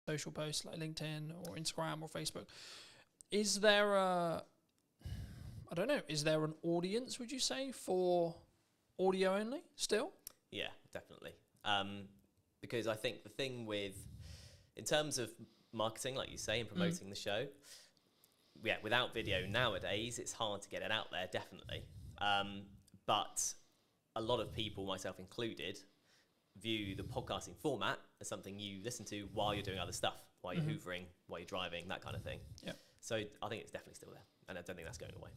social posts like LinkedIn or Instagram or Facebook. Is there I don't know, is there an audience, would you say, for audio only still? Yeah, definitely. Because I think the thing in terms of marketing, like you say, and promoting the show, without video nowadays, it's hard to get it out there, definitely. But a lot of people, myself included, view the podcasting format as something you listen to while you're doing other stuff, while you're hoovering, while you're driving, that kind of thing. Yeah. So I think it's definitely still there, and I don't think that's going away.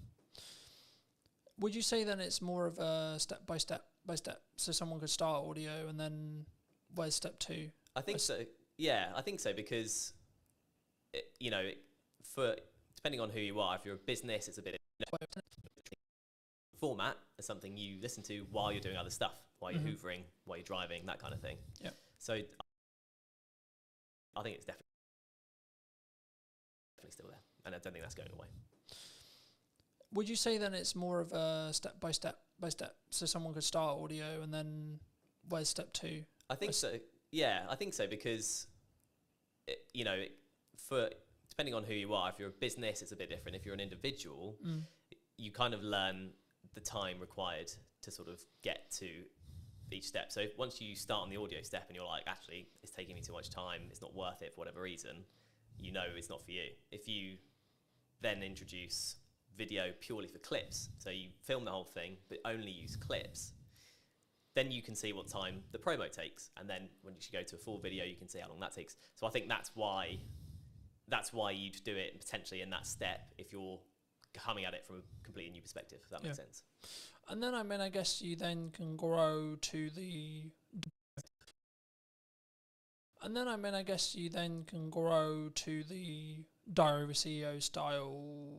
Would you say then it's more of a step by step? So someone could start audio and then where's step two? I think so. Yeah, I think so because, for depending on who you are, if you're a business, it's a bit format as something you listen to while you're doing other stuff, while you're hoovering, while you're driving, that kind of thing. Yeah. So I think it's definitely still there, and I don't think that's going away. Would you say then it's more of a step by step? So someone could start audio and then where's step two? I think so. Yeah, I think so because, for depending on who you are, if you're a business, it's a bit different. If you're an individual, you kind of learn the time required to sort of get to each step. So once you start on the audio step and you're like, actually, it's taking me too much time, it's not worth it for whatever reason, you know it's not for you. If you then introduce video purely for clips, so you film the whole thing but only use clips, then you can see what time the promo takes, and then when you should go to a full video, you can see how long that takes. So I think that's why you'd do it potentially in that step if you're coming at it from a completely new perspective, if that makes sense. And then I guess you then can grow to the Diary of a CEO style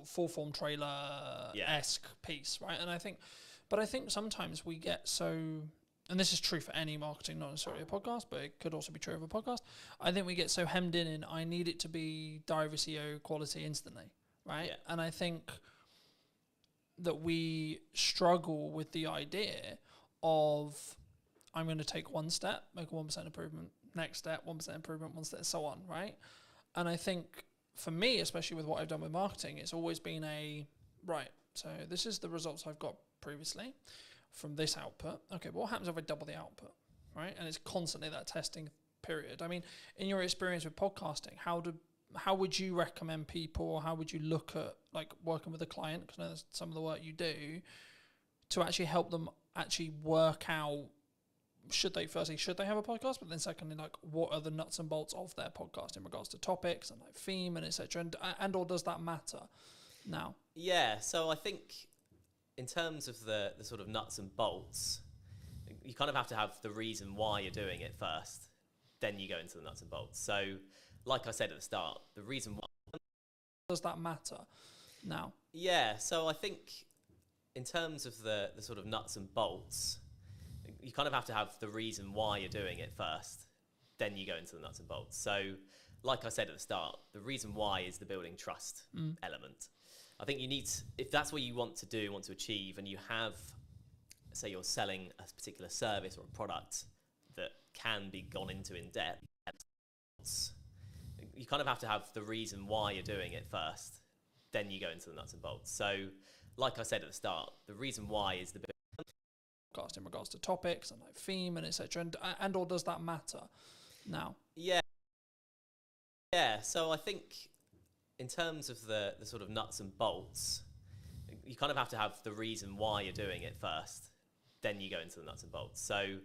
full form trailer-esque piece, right? And I think sometimes we get so, and this is true for any marketing, not necessarily a podcast, but it could also be true of a podcast. I think we get so hemmed in I need it to be Diary of a CEO quality instantly, right? Yeah. And I think that we struggle with the idea of I'm going to take one step, make a 1% improvement, next step, 1% improvement, one step, so on, right? And I think for me, especially with what I've done with marketing, it's always been so this is the results I've got previously from this output. Okay, but what happens if I double the output, right? And it's constantly that testing period. I mean, in your experience with podcasting, how would you recommend people, or how would you look at like working with a client, because I know that's some of the work you do, to actually help them actually work out, should they have a podcast, but then secondly, like, what are the nuts and bolts of their podcast in regards to topics and like theme and etc. And or does that matter now? Yeah, so I think in terms of the sort of nuts and bolts, you kind of have to have the reason why you're doing it first, then you go into the nuts and bolts. So like I said at the start, the reason why... Does that matter now? Yeah, so I think in terms of the sort of nuts and bolts, you kind of have to have the reason why you're doing it first, then you go into the nuts and bolts. So like I said at the start, the reason why is the building trust element. I think you need, if that's what you want to achieve, and you have, say you're selling a particular service or a product that can be gone into in depth, you kind of have to have the reason why you're doing it first, then you go into the nuts and bolts. So like I said at the start, the reason why is the podcast in regards to topics and like theme and etc. And or does that matter now? Yeah, so I think in terms of the sort of nuts and bolts, you kind of have to have the reason why you're doing it first, then you go into the nuts and bolts. So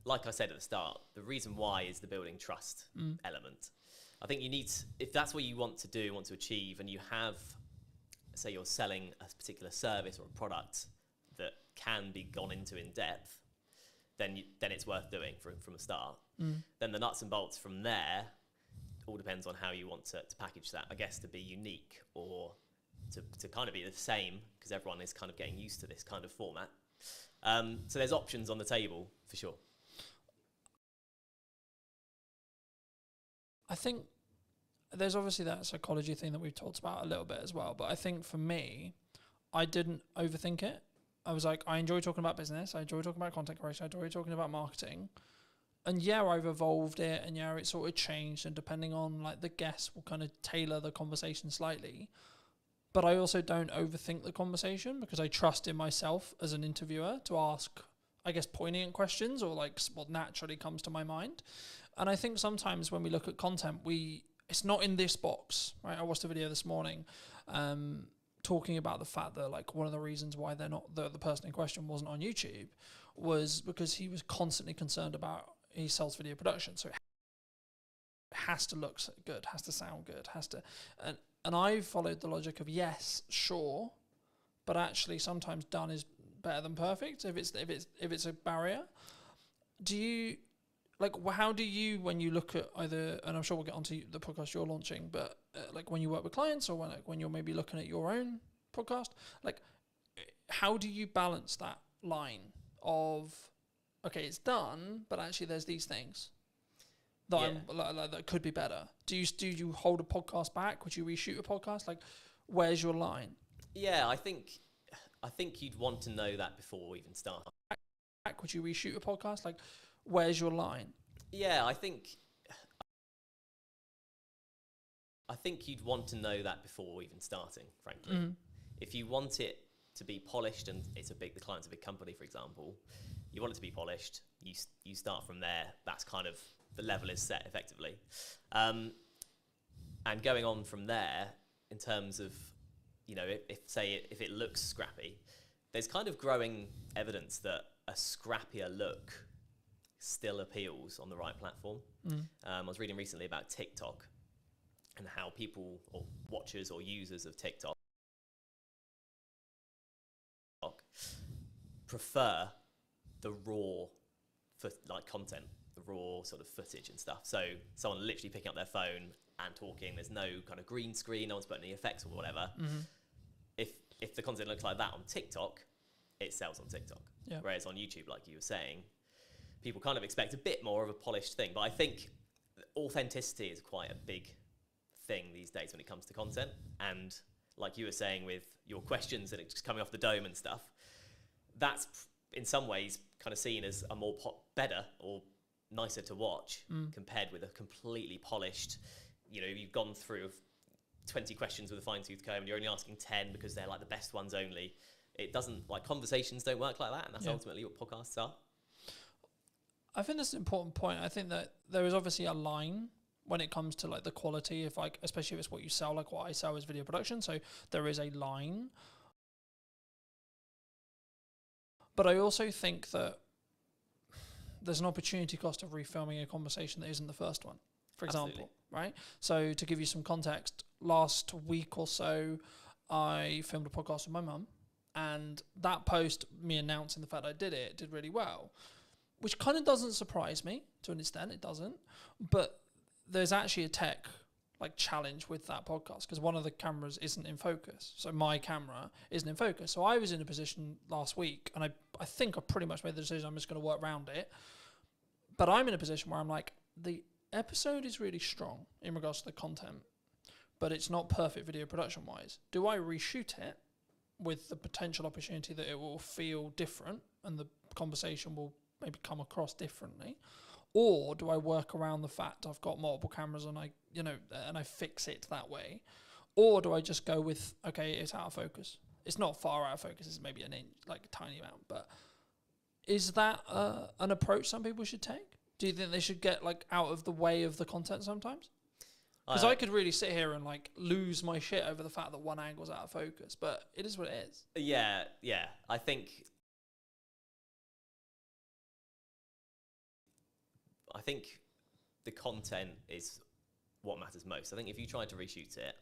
like I said at the start, the reason why is the building trust element. I think you need, if that's what you want to achieve, and you have, say you're selling a particular service or a product that can be gone into in depth, then it's worth doing from the start. Then the nuts and bolts from there all depends on how you want to package that, I guess, to be unique or to kind of be the same, because everyone is kind of getting used to this kind of format. So there's options on the table for sure. I think there's obviously that psychology thing that we've talked about a little bit as well, but I think for me, I didn't overthink it. I was like, I enjoy talking about business, I enjoy talking about content creation, I enjoy talking about marketing, and yeah, I've evolved it, and yeah, it sort of changed, and depending on like the guest, will kind of tailor the conversation slightly. But I also don't overthink the conversation because I trust in myself as an interviewer to ask, I guess, poignant questions or like what naturally comes to my mind. And I think sometimes when we look at content, it's not in this box, right? I watched a video this morning talking about the fact that like one of the reasons why they're not the person in question wasn't on YouTube was because he was constantly concerned about he sells video production, so it has to look good, has to sound good, has to, and I followed the logic of yes, sure, but actually sometimes done is better than perfect if it's a barrier. Do you like how do you, when you look at either, and I'm sure we'll get onto the podcast you're launching, but like when you work with clients or when you're maybe looking at your own podcast, like how do you balance that line of okay, it's done, but actually there's these things that that could be better. Do you hold a podcast back? Would you reshoot a podcast? Like, where's your line? Yeah, I think you'd want to know that before we even start. Would you reshoot a podcast? Like, where's your line? Yeah, I think you'd want to know that before even starting, frankly. Mm-hmm. If you want it to be polished, and the client's a big company, for example, you want it to be polished, you start from there. That's kind of the level is set effectively. And going on from there, in terms of, you know, if it looks scrappy, there's kind of growing evidence that a scrappier look still appeals on the right platform. I was reading recently about TikTok and how people or watchers or users of TikTok prefer the raw content, the raw sort of footage and stuff. So someone literally picking up their phone and talking, there's no kind of green screen, no one's putting any effects or whatever. Mm-hmm. If the content looks like that on TikTok, it sells on TikTok. Yeah. Whereas on YouTube, like you were saying, people kind of expect a bit more of a polished thing. But I think authenticity is quite a big thing these days when it comes to content. And like you were saying with your questions and it's just coming off the dome and stuff, that's in some ways kind of seen as a more better or nicer to watch compared with a completely polished, you know, you've gone through 20 questions with a fine-tooth comb and you're only asking 10 because they're like the best ones only. It doesn't, like, conversations don't work like that, and that's ultimately what podcasts are. I think that's an important point. I think that there is obviously a line when it comes to like the quality of, like, especially if it's what you sell, like what I sell is video production, so there is a line. But I also think that there's an opportunity cost of refilming a conversation that isn't the first one, for example, right? So to give you some context, last week or so, I filmed a podcast with my mum, and that post, me announcing the fact I did it, did really well, which kind of doesn't surprise me to an extent. It doesn't, but there's actually a tech challenge with that podcast because one of the cameras isn't in focus. So my camera isn't in focus. So I was in a position last week, and I think I pretty much made the decision I'm just going to work around it. But I'm in a position where I'm like, the episode is really strong in regards to the content, but it's not perfect video production wise. Do I reshoot it with the potential opportunity that it will feel different and the conversation will maybe come across differently? Or do I work around the fact I've got multiple cameras and I fix it that way? Or do I just go with, okay, it's out of focus. It's not far out of focus. It's maybe an inch, like a tiny amount. But is that an approach some people should take? Do you think they should get out of the way of the content sometimes? Because I could really sit here and lose my shit over the fact that one angle's out of focus, but it is what it is. Yeah. I think the content is what matters most. I think if you try to reshoot it,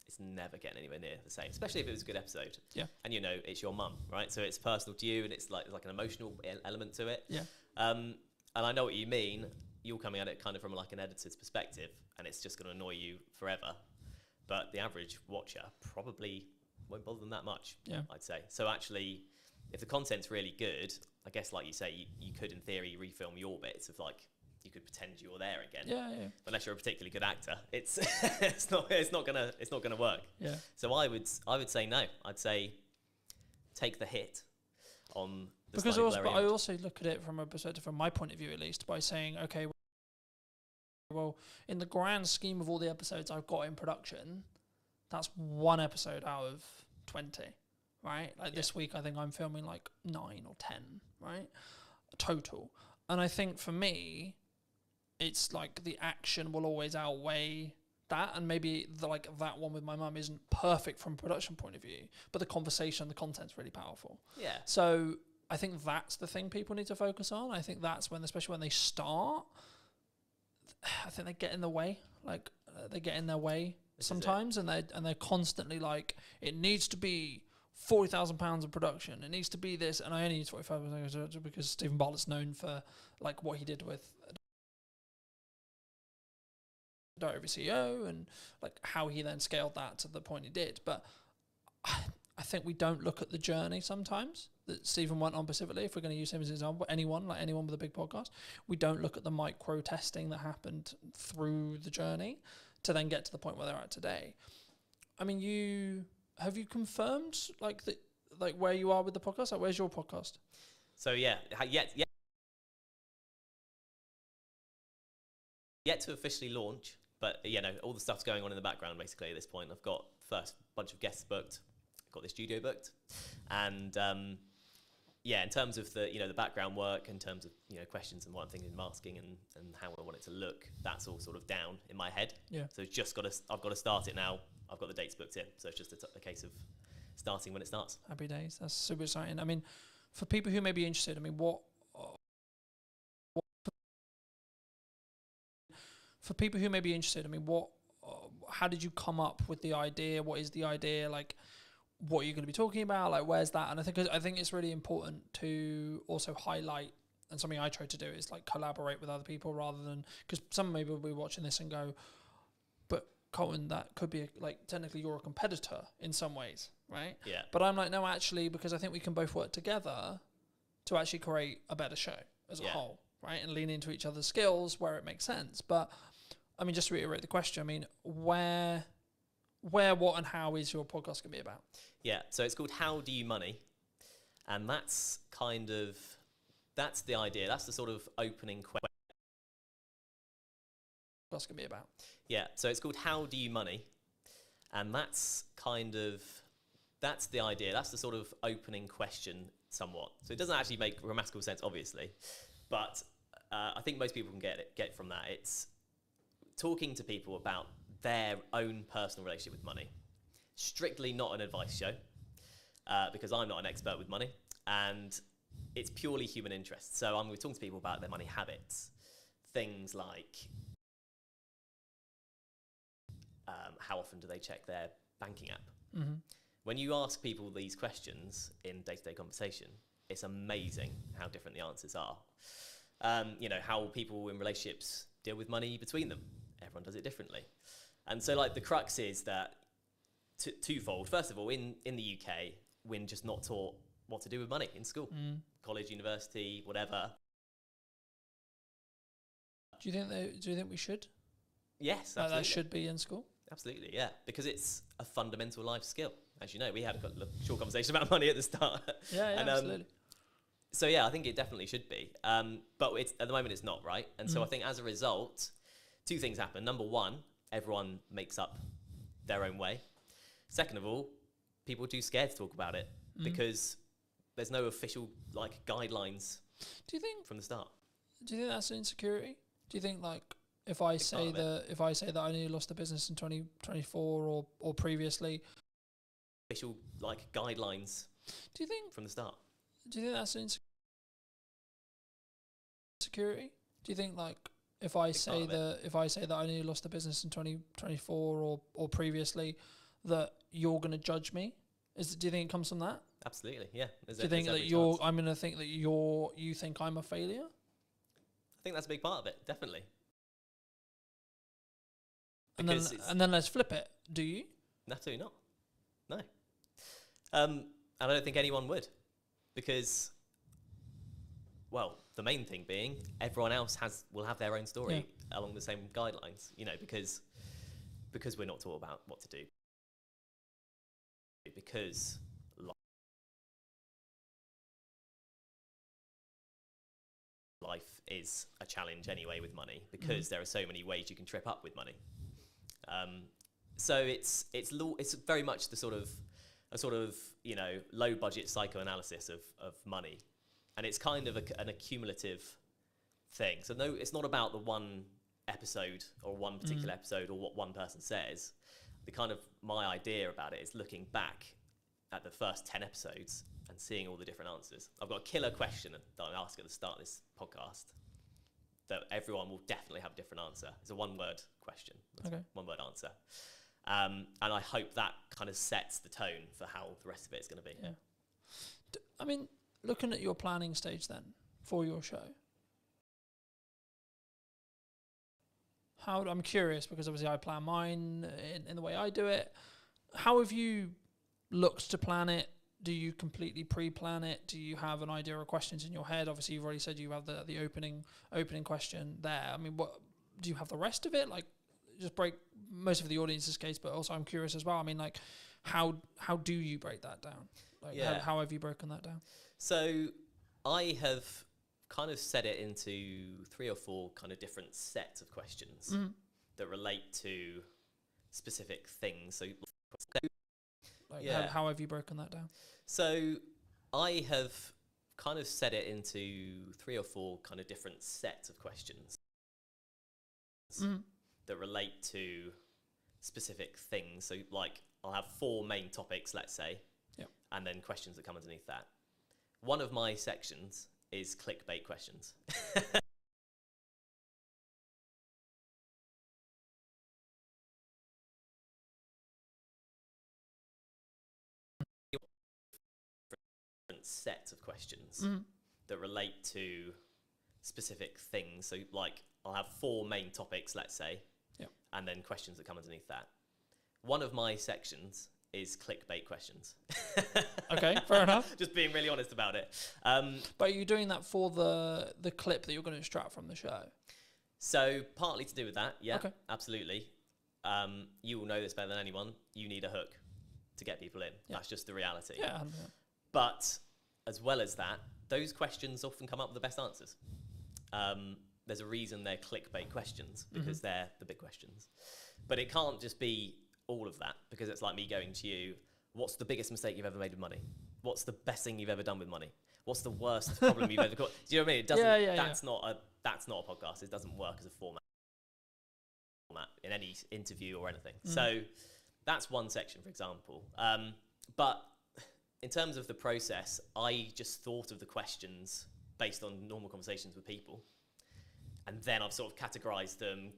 it's never getting anywhere near the same, especially if it was a good episode. Yeah. And it's your mum, right? So it's personal to you, and it's like an emotional element to it. Yeah. And I know what you mean. You're coming at it kind of from an editor's perspective, and it's just going to annoy you forever. But the average watcher probably won't bother them that much, I'd say. So actually, if the content's really good, I guess, like you say, you could, in theory, refilm your bits of you could pretend you're there again. Yeah. But unless you're a particularly good actor, it's not gonna work. Yeah. So I would say no. I'd say take the hit on Because also, but I also look at it from a perspective, from my point of view at least, by saying, okay, well, in the grand scheme of all the episodes I've got in production, that's one episode out of 20, right? Like this week, I think I'm filming like 9 or 10, right? Total. And I think for me, it's like the action will always outweigh that, and maybe that one with my mum isn't perfect from a production point of view, but the conversation, the content's really powerful. Yeah. So I think that's the thing people need to focus on. I think that's when, especially when they start, I think they get in the way. Like they get in their way sometimes, and they're constantly like, it needs to be £40,000 of production. It needs to be this, and I only use 45 because Stephen Bartlett's known for like what he did with Diary of a CEO and like how he then scaled that to the point he did. But I think we don't look at the journey sometimes that Stephen went on specifically, if we're going to use him as an example, anyone with a big podcast, we don't look at the micro testing that happened through the journey to then get to the point where they're at today. I mean, have you confirmed like where you are with the podcast? Like, where's your podcast? So yet to officially launch, but all the stuff's going on in the background basically at this point. I've got first bunch of guests booked, got the studio booked, and in terms of the the background work, in terms of questions and what I'm thinking in masking and how I want it to look, that's all sort of down in my head. Yeah. So it's just I've got to start it now. I've got the dates booked in, so it's just a case of starting when it starts. Happy days. That's super exciting. I mean, for people who may be interested, I mean, how did you come up with the idea? What is the idea? Like, what are you going to be talking about? Like, where's that? And I think it's really important to also highlight, and something I try to do is like collaborate with other people rather than, because some maybe will be watching this and go, but Colton, that could be like technically you're a competitor in some ways, right? Yeah. But I'm like, no, actually, because I think we can both work together to actually create a better show as a whole, right? And lean into each other's skills where it makes sense. But I mean, just to reiterate the question, I mean, where, what, and how is your podcast going to be about? Yeah, so it's called How Do You Money? And that's the idea. That's the sort of opening question. What's going to be about? Yeah, so it's called How Do You Money? And that's the idea. That's the sort of opening question somewhat. So it doesn't actually make grammatical sense, obviously. But I think most people can get from that. It's talking to people about their own personal relationship with money. Strictly not an advice show, because I'm not an expert with money, and it's purely human interest. So I'm going to talk to people about their money habits, things like how often do they check their banking app? Mm-hmm. When you ask people these questions in day-to-day conversation, it's amazing how different the answers are. How people in relationships deal with money between them. Everyone does it differently. And so like the crux is that twofold. First of all, in the UK, we're just not taught what to do with money in school, college, university, whatever. Do you think we should? Yes, absolutely. That should be in school? Absolutely, yeah, because it's a fundamental life skill. As you know, we had a short conversation about money at the start. Yeah, and, absolutely. So yeah, I think it definitely should be. But at the moment it's not, right? And so I think as a result, two things happen. Number one, everyone makes up their own way. Second of all, people are too scared to talk about it because there's no official guidelines. Do you think from the start? Do you think that's an insecurity? Do you think if I say that I nearly lost the business in 2024 or previously, official guidelines? Do you think from the start? Do you think that's an insecurity? Do you think if I say that I nearly lost the business in 2024 or previously, that you're going to judge me? Do you think it comes from that? Absolutely, yeah. Do you think that I'm going to think that you think I'm a failure? I think that's a big part of it, definitely. And then let's flip it. Do you? Absolutely not. No. And I don't think anyone would, because, well, the main thing being everyone else will have their own story along the same guidelines. Because we're not taught about what to do. Because life is a challenge anyway with money, because there are so many ways you can trip up with money. So it's very much the sort of low budget psychoanalysis of money, and it's kind of an accumulative thing. So no, it's not about the one episode or one particular episode or what one person says. My idea about it is looking back at the first 10 episodes and seeing all the different answers. I've got a killer question that I ask at the start of this podcast that everyone will definitely have a different answer. It's a one-word question. Okay. One-word answer. And I hope that kind of sets the tone for how the rest of it is going to be. Yeah. I mean, looking at your planning stage then for your show, I'm curious, because obviously I plan mine in the way I do it. How have you looked to plan it? Do you completely pre-plan it? Do you have an idea of questions in your head? Obviously, you've already said you have the opening question there. I mean, what do you have the rest of it? Like, just break most of the audience's case, but also I'm curious as well. I mean, like, how do you break that down? Like, how have you broken that down? So I have kind of set it into 3 or 4 kind of different sets of questions that relate to specific things. So, how have you broken that down? So I have kind of set it into 3 or 4 kind of different sets of questions that relate to specific things. So, like, I'll have 4 main topics, let's say, and then questions that come underneath that. One of my sections is clickbait questions. Set of questions that relate to specific things. So, like, I'll have 4 main topics, let's say, and then questions that come underneath that. One of my sections is clickbait questions. Okay, fair enough. Just being really honest about it. But are you doing that for the clip that you're going to extract from the show? So partly to do with that, yeah, okay. Absolutely. You will know this better than anyone. You need a hook to get people in. Yeah. That's just the reality. Yeah. But as well as that, those questions often come up with the best answers. There's a reason they're clickbait questions, because they're the big questions. But it can't just be all of that, because it's like me going to you, what's the biggest mistake you've ever made with money? What's the best thing you've ever done with money? What's the worst problem you've ever got? Do you know what I mean? It doesn't, that's not a podcast. It doesn't work as a format in any interview or anything. So that's one section, for example. But in terms of the process, I just thought of the questions based on normal conversations with people. And then I've sort of categorized them,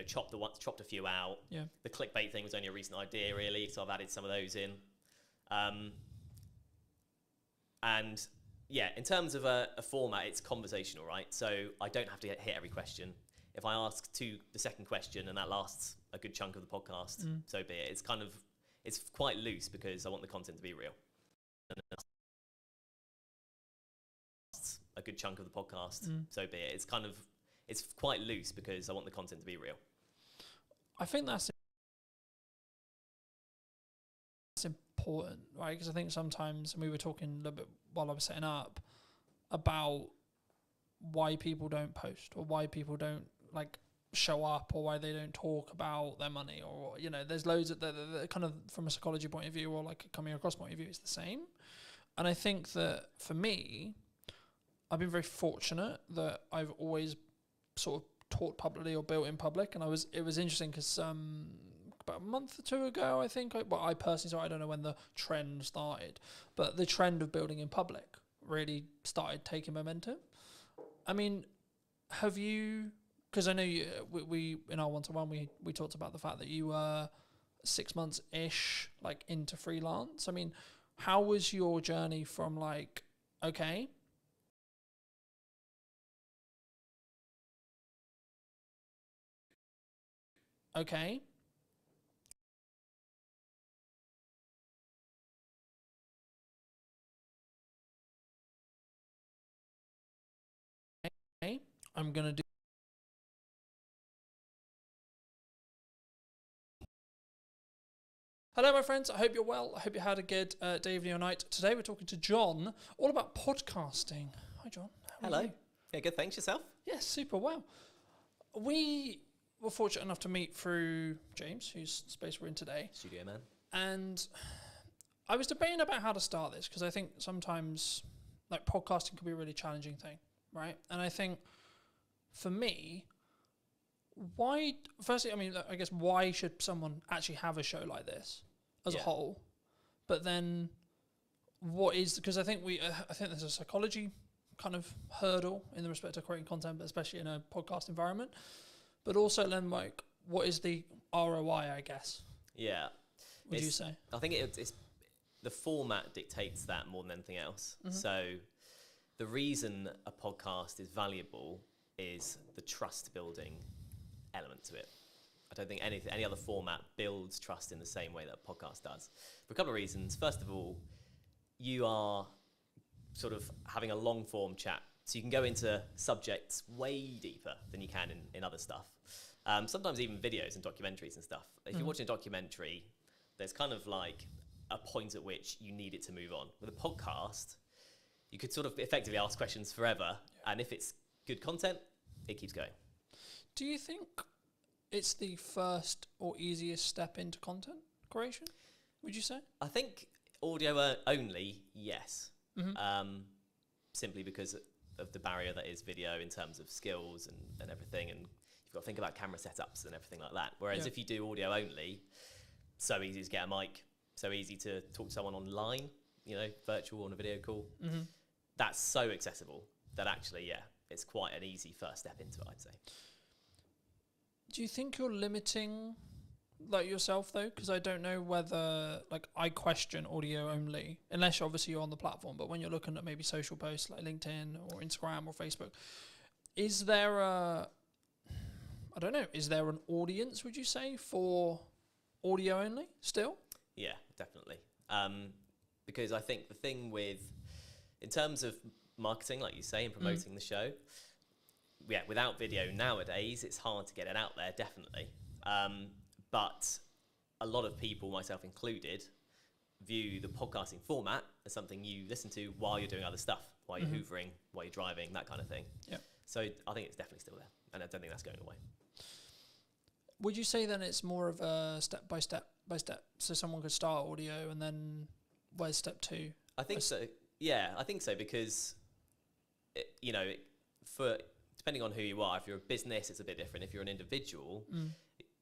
chopped a few out. Yeah. The clickbait thing was only a recent idea, really, so I've added some of those in. And yeah, in terms of a format, it's conversational, right? So I don't have to hit every question. If I ask the second question and that lasts a good chunk of the podcast, so be it. It's quite loose, because I want the content to be real. A good chunk of the podcast, so be it. It's quite loose, because I want the content to be real. I think that's important, right? Because I think sometimes, and we were talking a little bit while I was setting up, about why people don't post, or why people don't show up, or why they don't talk about their money, or there's loads of the kind of, from a psychology point of view, or like a coming across point of view, it's the same. And I think that for me, I've been very fortunate that I've always sort of taught publicly or built in public, and it was interesting because about a month or 2 ago, I think, I personally, I don't know when the trend started, but the trend of building in public really started taking momentum. I mean, have you, because I know we in our one-to-one, we talked about the fact that you were 6 months-ish into freelance. I mean, how was your journey from okay, I'm going to do. Hello, my friends. I hope you're well. I hope you had a good day, evening, or night. Today we're talking to John all about podcasting. Hi, John. Hello. Yeah, good. Thanks. Yourself? Yes, super well. We were fortunate enough to meet through James, whose space we're in today. Studio man. And I was debating about how to start this because I think sometimes like podcasting can be a really challenging thing, right? And I think for me, firstly, I mean, I guess why should someone actually have a show like this as a whole? But then what is, because I think there's a psychology kind of hurdle in the respect of creating content, but especially in a podcast environment. But also then like, what is the ROI, I guess? Yeah. Would you say? I think it's the format dictates that more than anything else. Mm-hmm. So the reason a podcast is valuable is the trust building element to it. I don't think any other format builds trust in the same way that a podcast does. For a couple of reasons. First of all, you are sort of having a long form chat. So you can go into subjects way deeper than you can in other stuff. Sometimes even videos and documentaries and stuff. If you're watching a documentary, there's kind of like a point at which you need it to move on. With a podcast, you could sort of effectively ask questions forever. And if it's good content, it keeps going. Do you think it's the first or easiest step into content creation, would you say? I think audio only, yes. Mm-hmm. Simply because of the barrier that is video in terms of skills and everything, and you've got to think about camera setups and everything like that. Whereas if you do audio only, so easy to get a mic, so easy to talk to someone online, virtual on a video call. Mm-hmm. That's so accessible that actually, it's quite an easy first step into it, I'd say. Do you think you're limiting like yourself though? Because I don't know whether like I question audio only, unless obviously you're on the platform, but when you're looking at maybe social posts like LinkedIn or Instagram or Facebook, is there is there an audience, would you say, for audio only still? Yeah, definitely. Because I think the thing in terms of marketing, like you say, and promoting the show, without video nowadays, it's hard to get it out there, definitely. But a lot of people, myself included, view the podcasting format as something you listen to while you're doing other stuff, while you're hoovering, while you're driving, that kind of thing. Yeah. So I think it's definitely still there, and I don't think that's going away. Would you say then it's more of a step by step? So someone could start audio and then where's step two? I think so. Yeah, I think so because, for depending on who you are, if you're a business, it's a bit different. If you're an individual,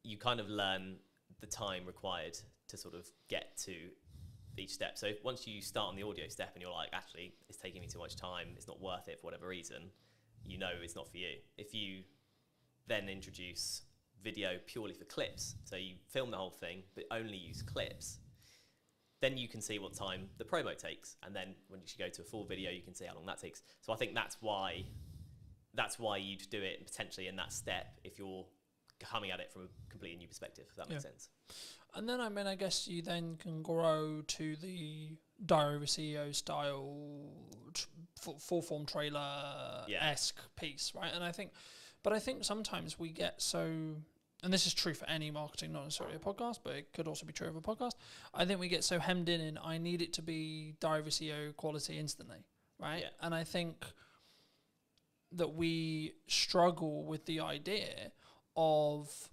you kind of learn the time required to sort of get to each step. So once you start on the audio step and you're like, actually, it's taking me too much time, it's not worth it for whatever reason, it's not for you. If you then introduce video purely for clips, so you film the whole thing but only use clips, then you can see what time the promo takes, and then when you should go to a full video, you can see how long that takes. So I think that's why you'd do it potentially in that step if you're coming at it from a completely new perspective, if that makes sense. And then, I guess you then can grow to the Diary of a CEO style full form trailer-esque piece, right? And I think sometimes we get so, and this is true for any marketing, not necessarily a podcast, but it could also be true of a podcast. I think we get so hemmed in I need it to be Diary of a CEO quality instantly, right? Yeah. And I think that we struggle with the idea of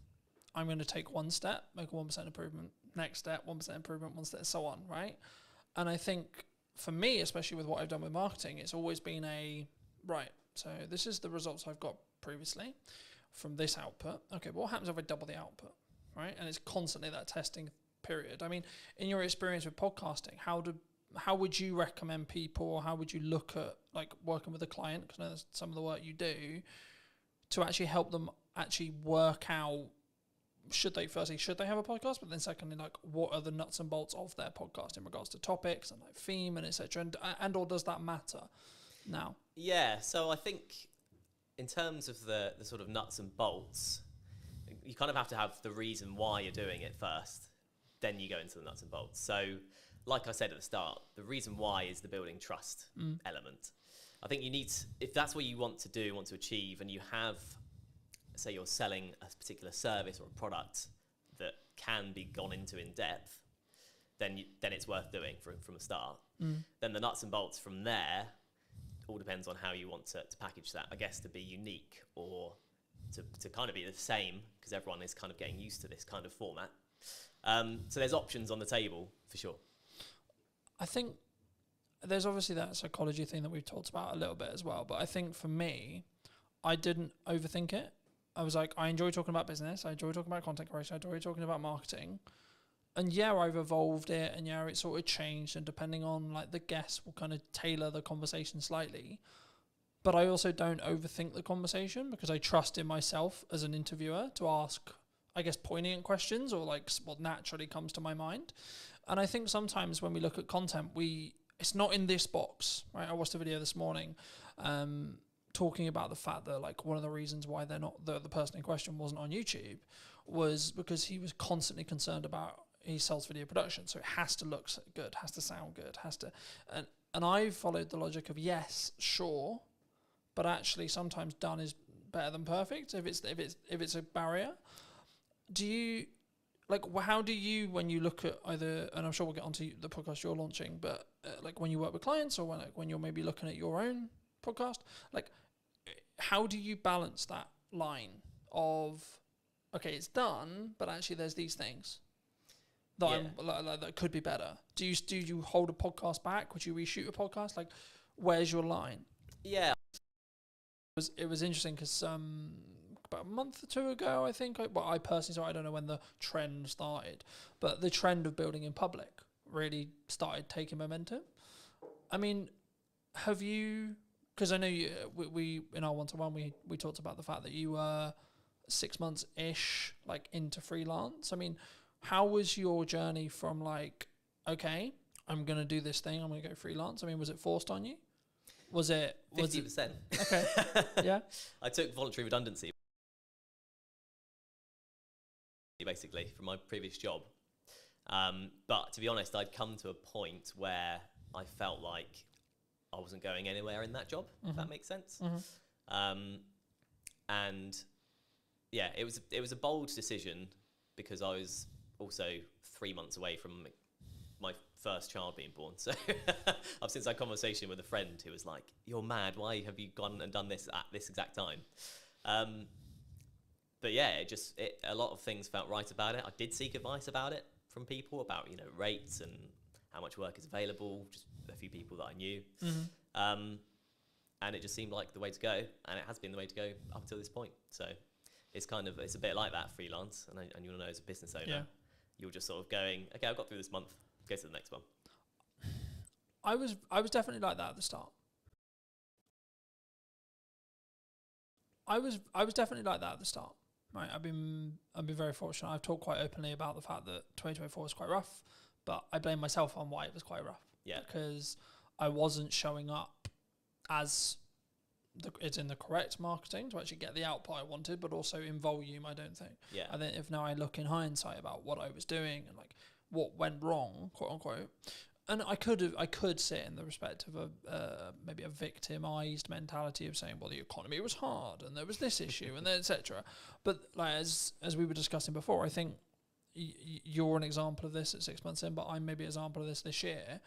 I'm going to take one step, make a 1% improvement, next step, 1% improvement, one step, so on, right? And I think for me, especially with what I've done with marketing, it's always been so this is the results I've got previously from this output. Okay, but what happens if I double the output, right? And it's constantly that testing period. I mean, in your experience with podcasting, how would you recommend people, or how would you look at like working with a client, because I know that's some of the work you do, to actually help them actually work out, should they have a podcast, but then secondly, like what are the nuts and bolts of their podcast in regards to topics and like theme and etc. and or does that matter now? Yeah, so I think in terms of the sort of nuts and bolts, you kind of have to have the reason why you're doing it first, then you go into the nuts and bolts. So like I said at the start, the reason why is the building trust element. I think you need to, if that's what you want to achieve, and you have, say you're selling a particular service or a product that can be gone into in depth, then it's worth doing from the start. Then the nuts and bolts from there all depends on how you want to package that, I guess, to be unique or to kind of be the same, because everyone is kind of getting used to this kind of format. So there's options on the table for sure. I think there's obviously that psychology thing that we've talked about a little bit as well, but I think for me, I didn't overthink it. I was like, I enjoy talking about business, I enjoy talking about content creation, I enjoy talking about marketing. And yeah, I've evolved it, and yeah, it sort of changed, and depending on like the guest, will kind of tailor the conversation slightly. But I also don't overthink the conversation, because I trust in myself as an interviewer to ask, I guess, poignant questions, or like what naturally comes to my mind. And I think sometimes when we look at content, it's not in this box, right? I watched a video this morning talking about the fact that like one of the reasons why the person in question wasn't on YouTube was because he was constantly concerned about, he sells video production, so it has to look good, has to sound good, and I followed the logic of yes, sure, but actually sometimes done is better than perfect if it's a barrier. Do you like, how do you, when you look at either, and I'm sure we'll get onto the podcast you're launching, but like when you work with clients, or when you're maybe looking at your own podcast, like how do you balance that line of, okay, it's done, but actually there's these things that that could be better? Do you hold a podcast back? Would you reshoot a podcast? Like, where's your line? Yeah, It was interesting because about a month or two ago, I think, I personally saw, I don't know when the trend started, but the trend of building in public really started taking momentum. I mean, have you, because I know we in our one-to-one, we talked about the fact that you were 6 months-ish like into freelance. I mean, how was your journey from like, okay, I'm going to do this thing, I'm going to go freelance? I mean, was it forced on you? Was it 50%? Okay. Yeah. I took voluntary redundancy, basically, from my previous job. But to be honest, I'd come to a point where I felt like I wasn't going anywhere in that job, if that makes sense. And yeah, it was a bold decision, because I was also 3 months away from my first child being born. So I've since had a conversation with a friend who was like, "You're mad, why have you gone and done this at this exact time?" But yeah, a lot of things felt right about it. I did seek advice about it from people about, rates and how much work is available, just a few people that I knew. And it just seemed like the way to go, and it has been the way to go up until this point. So it's a bit like that freelance, and you'll know, as a business owner, you're just sort of going, okay, I've got through this month, go to the next one. I was definitely like that at the start. I was definitely like that at the start. Right, I've been very fortunate. I've talked quite openly about the fact that 2024 was quite rough, but I blame myself on why it was quite rough. Yeah, because I wasn't showing up as it's in the correct marketing to actually get the output I wanted, but also in volume, I don't think. Yeah. I think if now I look in hindsight about what I was doing and like what went wrong, quote unquote, and I could sit in the respect of maybe a victimized mentality of saying, well, the economy was hard and there was this issue and then etc. But like, as we were discussing before, I think you're an example of this at 6 months in, but I'm maybe an example of this year.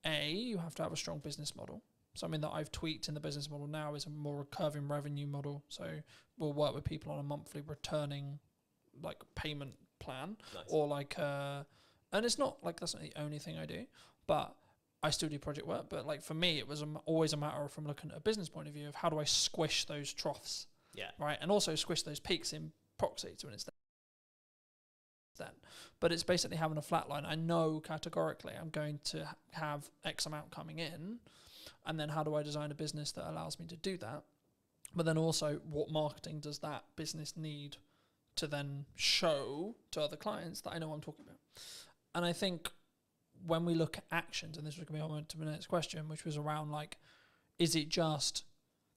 You have to have a strong business model. Something that I've tweaked in the business model now is a more recurring revenue model. So we'll work with people on a monthly returning like payment plan. Nice. Or like, and it's not like that's not the only thing I do, but I still do project work. But like for me, it was always a matter of, from looking at a business point of view, of how do I squish those troughs, right, and also squish those peaks in proxy to an extent. But it's basically having a flat line. I know categorically I'm going to have X amount coming in, and then how do I design a business that allows me to do that? But then also, what marketing does that business need to then show to other clients that I know what I'm talking about? And I think when we look at actions, and this was going to be on to the next question, which was around like, is it just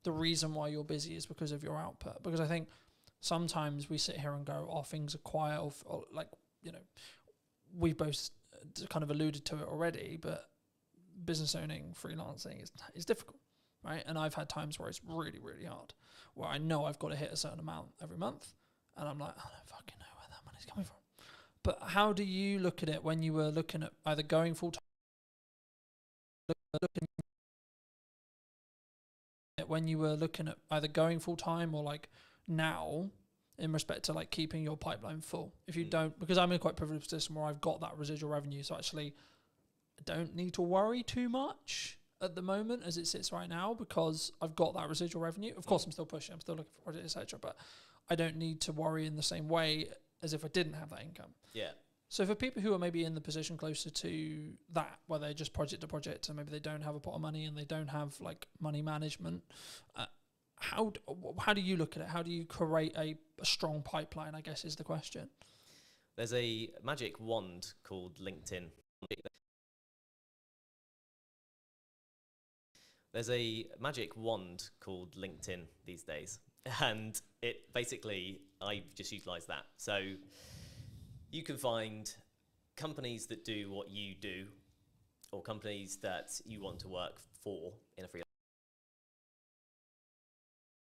the reason why you're busy is because of your output? Because I think sometimes we sit here and go, oh, things are quiet, or like, we both kind of alluded to it already, but business owning, freelancing is difficult, right? And I've had times where it's really, really hard, where I know I've got to hit a certain amount every month, and I'm like, I don't fucking know where that money's coming from. But how do you look at it when you were looking at either going full time, looking it when you were looking at either going full time or like now in respect to like keeping your pipeline full? If you don't, because I'm in a quite privileged position where I've got that residual revenue, so actually I don't need to worry too much at the moment as it sits right now because I've got that residual revenue. Of course, I'm still pushing, I'm still looking for projects, etc. But I don't need to worry in the same way as if I didn't have that income. Yeah. So for people who are maybe in the position closer to that, where they're just project to project and maybe they don't have a pot of money and they don't have like money management, how do you look at it? How do you create a strong pipeline, I guess is the question. There's a magic wand called LinkedIn. There's a magic wand called LinkedIn these days. And it basically, I just utilize that. So you can find companies that do what you do or companies that you want to work for in a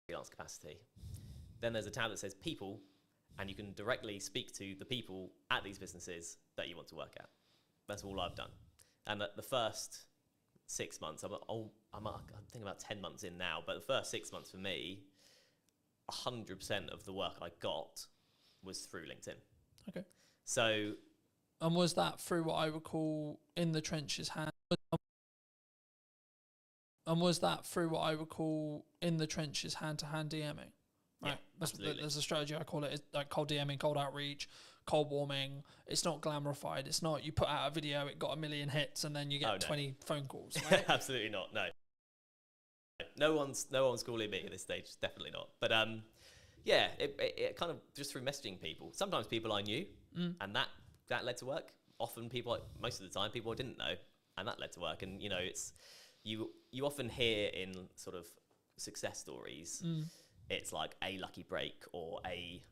freelance capacity. Then there's a tab that says people, and you can directly speak to the people at these businesses that you want to work at. That's all I've done. And the first 6 months, I'm thinking about 10 months in now, but the first 6 months for me, 100% of the work I got was through LinkedIn. Okay. So, and was that through what I would call in the trenches hand? And was that through what I would call in the trenches hand-to-hand DMing? Right. Yeah, absolutely. There's a strategy I call it. It's like cold DMing, cold outreach, cold warming. It's not glamorified. It's not you put out a video, it got 1 million hits, and then you get 20 phone calls. Right? Absolutely not. No. No one's calling me at this stage. Definitely not. But yeah, it kind of just through messaging people. Sometimes people I knew, and that led to work. Often most of the time, people I didn't know, and that led to work. And it's you often hear in sort of success stories, it's like a lucky break or a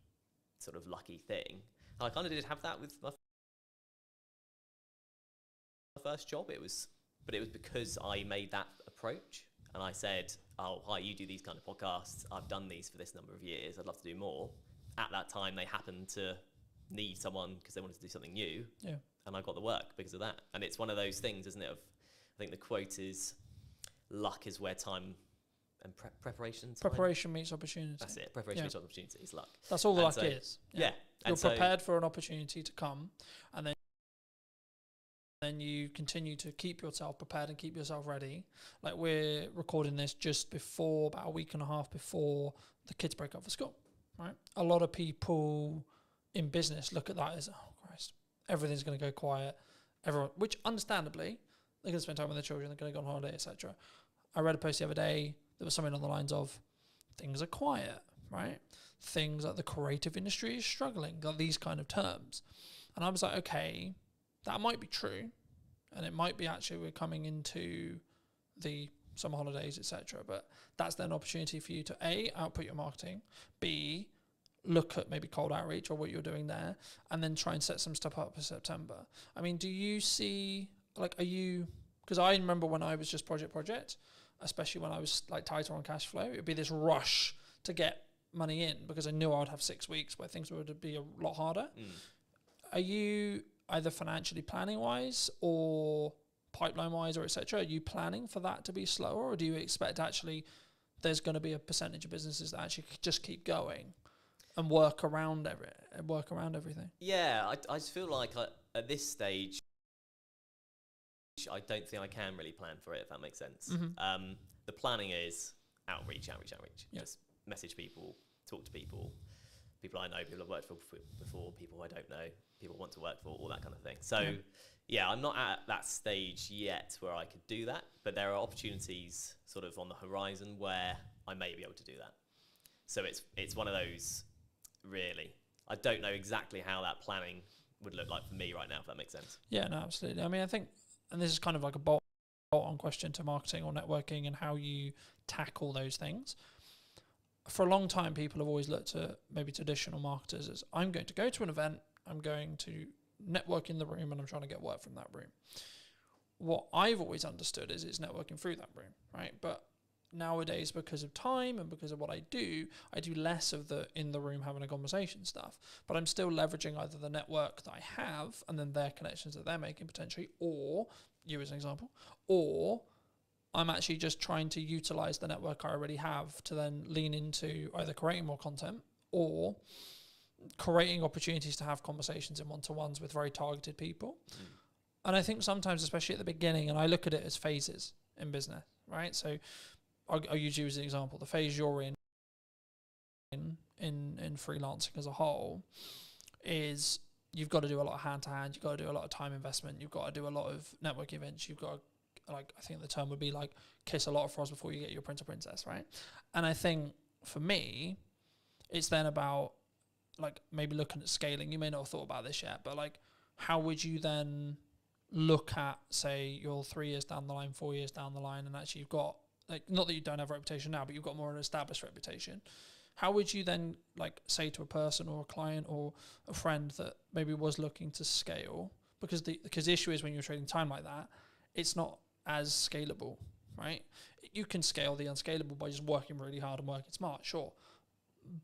sort of lucky thing. And I kind of did have that with my first job. But it was because I made that approach. And I said, oh, hi, you do these kind of podcasts. I've done these for this number of years. I'd love to do more. At that time, they happened to need someone because they wanted to do something new. Yeah. And I got the work because of that. And it's one of those things, isn't it? I think the quote is, luck is where time and preparation. Preparation meets opportunity. That's it. Preparation meets opportunity is luck. That's all the luck is. Yeah. You're prepared for an opportunity to come, and then you continue to keep yourself prepared and keep yourself ready. Like we're recording this just before, about a week and a half before the kids break up for school, right? A lot of people in business look at that as, oh Christ, everything's going to go quiet. Which understandably, they're going to spend time with their children, they're going to go on holiday, etc. I read a post the other day, there was something on the lines of, things are quiet, right? Things like the creative industry is struggling, like these kind of terms. And I was like, okay, that might be true, and it might be actually we're coming into the summer holidays, etc. But that's then an opportunity for you to A, output your marketing, B, look at maybe cold outreach or what you're doing there, and then try and set some stuff up for September. I mean, do you see, like, because I remember when I was just project, especially when I was like tighter on cash flow, it would be this rush to get money in because I knew I would have 6 weeks where things would be a lot harder. Are you either financially planning wise or pipeline wise or etc. Are you planning for that to be slower, or do you expect actually there's going to be a percentage of businesses that actually just keep going and work around everything? Yeah, I just feel like at this stage, I don't think I can really plan for it, if that makes sense. The planning is outreach. Yeah. Just message people, talk to people I know, people I've worked for before, people I don't know, people I want to work for, all that kind of thing. So, yeah, I'm not at that stage yet where I could do that, but there are opportunities sort of on the horizon where I may be able to do that. So it's one of those, really. I don't know exactly how that planning would look like for me right now, if that makes sense. Yeah, no, absolutely. I mean, I think, and this is kind of like a bolt-on question to marketing or networking and how you tackle those things. For a long time, people have always looked at maybe traditional marketers as, I'm going to go to an event, I'm going to network in the room, and I'm trying to get work from that room. What I've always understood is it's networking through that room, right? But nowadays, because of time and because of what I do less of the in the room having a conversation stuff, but I'm still leveraging either the network that I have and then their connections that they're making potentially, or you as an example, or I'm actually just trying to utilize the network I already have to then lean into either creating more content or creating opportunities to have conversations in one-to-ones with very targeted people. And I think sometimes, especially at the beginning, and I look at it as phases in business, right? So I'll use you as an example. The phase you're in freelancing as a whole is you've got to do a lot of hand-to-hand, you've got to do a lot of time investment, you've got to do a lot of network events, you've got to, like, I think the term would be like kiss a lot of frogs before you get your prince or princess, right? And I think for me, it's then about like maybe looking at scaling. You may not have thought about this yet, but like how would you then look at, say, you're 3 years down the line, 4 years down the line, and actually you've got, like, not that you don't have a reputation now, but you've got more of an established reputation. How would you then like say to a person or a client or a friend that maybe was looking to scale, because the issue is when you're trading time like that, it's not as scalable, right? You can scale the unscalable by just working really hard and working smart, sure.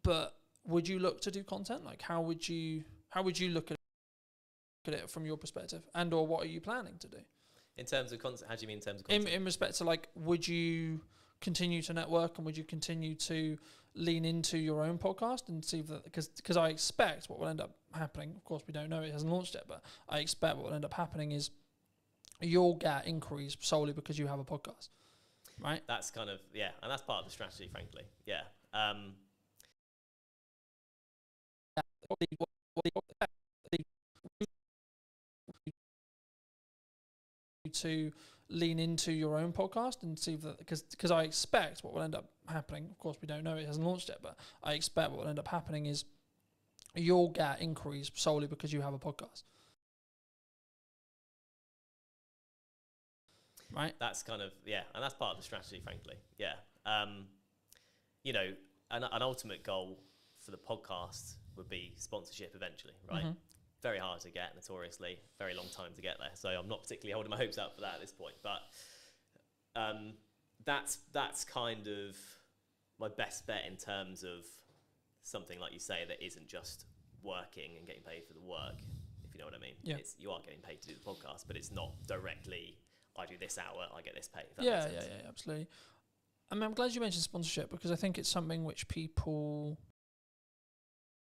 But would you look to do content? Like how would you look at it from your perspective, and or what are you planning to do? In terms of content, how do you mean in terms of content? In respect to like, would you continue to network and would you continue to lean into your own podcast and see that, because I expect what will end up happening, of course we don't know, it hasn't launched yet, but I expect what will end up happening is you'll get inquiries solely because you have a podcast, right? That's kind of, yeah, and that's part of the strategy, frankly. Yeah. To lean into your own podcast and see that, because I expect what will end up happening, of course we don't know, it hasn't launched yet, but I expect what will end up happening is you'll get inquiries solely because you have a podcast, right? That's kind of, yeah, and that's part of the strategy, frankly. Yeah. You know, an ultimate goal for the podcast would be sponsorship eventually, right? Mm-hmm. Very hard to get, notoriously. Very long time to get there. So I'm not particularly holding my hopes out for that at this point. But that's kind of my best bet in terms of something, like you say, that isn't just working and getting paid for the work, if you know what I mean. Yeah. You are getting paid to do the podcast, but it's not directly, I do this hour, I get this pay. Yeah, absolutely. I mean, I'm glad you mentioned sponsorship, because I think it's something which people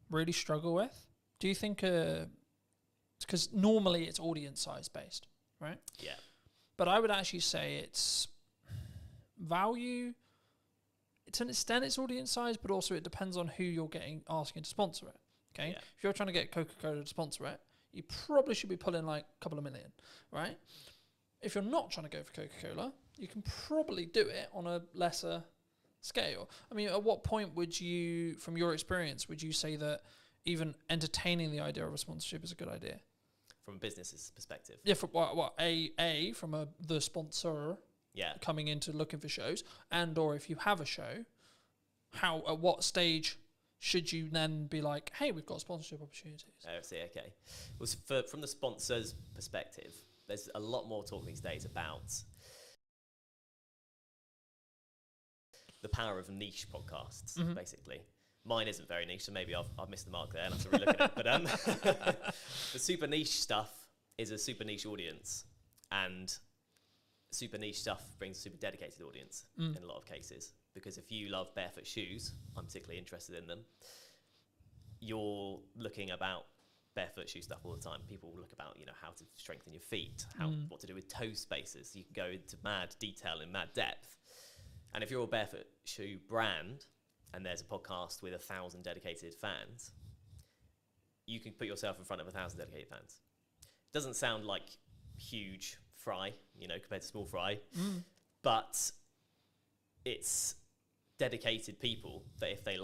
really struggle with. Do you think because normally it's audience size based, right? Yeah. But I would actually say it's value. To an extent, it's audience size, but also it depends on who you're asking to sponsor it. Okay. Yeah. If you're trying to get Coca-Cola to sponsor it, you probably should be pulling like a couple of million, right? If you're not trying to go for Coca-Cola, you can probably do it on a lesser scale. I mean, at what point would you, from your experience, would you say that even entertaining the idea of a sponsorship is a good idea? From a business's perspective? Yeah, from from the sponsor coming into looking for shows, and or if you have a show, at what stage should you then be like, hey, we've got sponsorship opportunities? Oh, I see, okay. Well, from the sponsor's perspective, there's a lot more talk these days about the power of niche podcasts, basically. Mine isn't very niche, so maybe I've missed the mark there and I have to relook at it. But the super niche stuff is a super niche audience, and super niche stuff brings a super dedicated audience in a lot of cases. Because if you love barefoot shoes, I'm particularly interested in them, you're looking about barefoot shoe stuff all the time. People will look about, how to strengthen your feet, what to do with toe spaces. You can go into mad detail and mad depth. And if you're a barefoot shoe brand, and there's a podcast with 1,000 dedicated fans, you can put yourself in front of 1,000 dedicated fans. Doesn't sound like huge fry, compared to small fry, but it's dedicated people that if they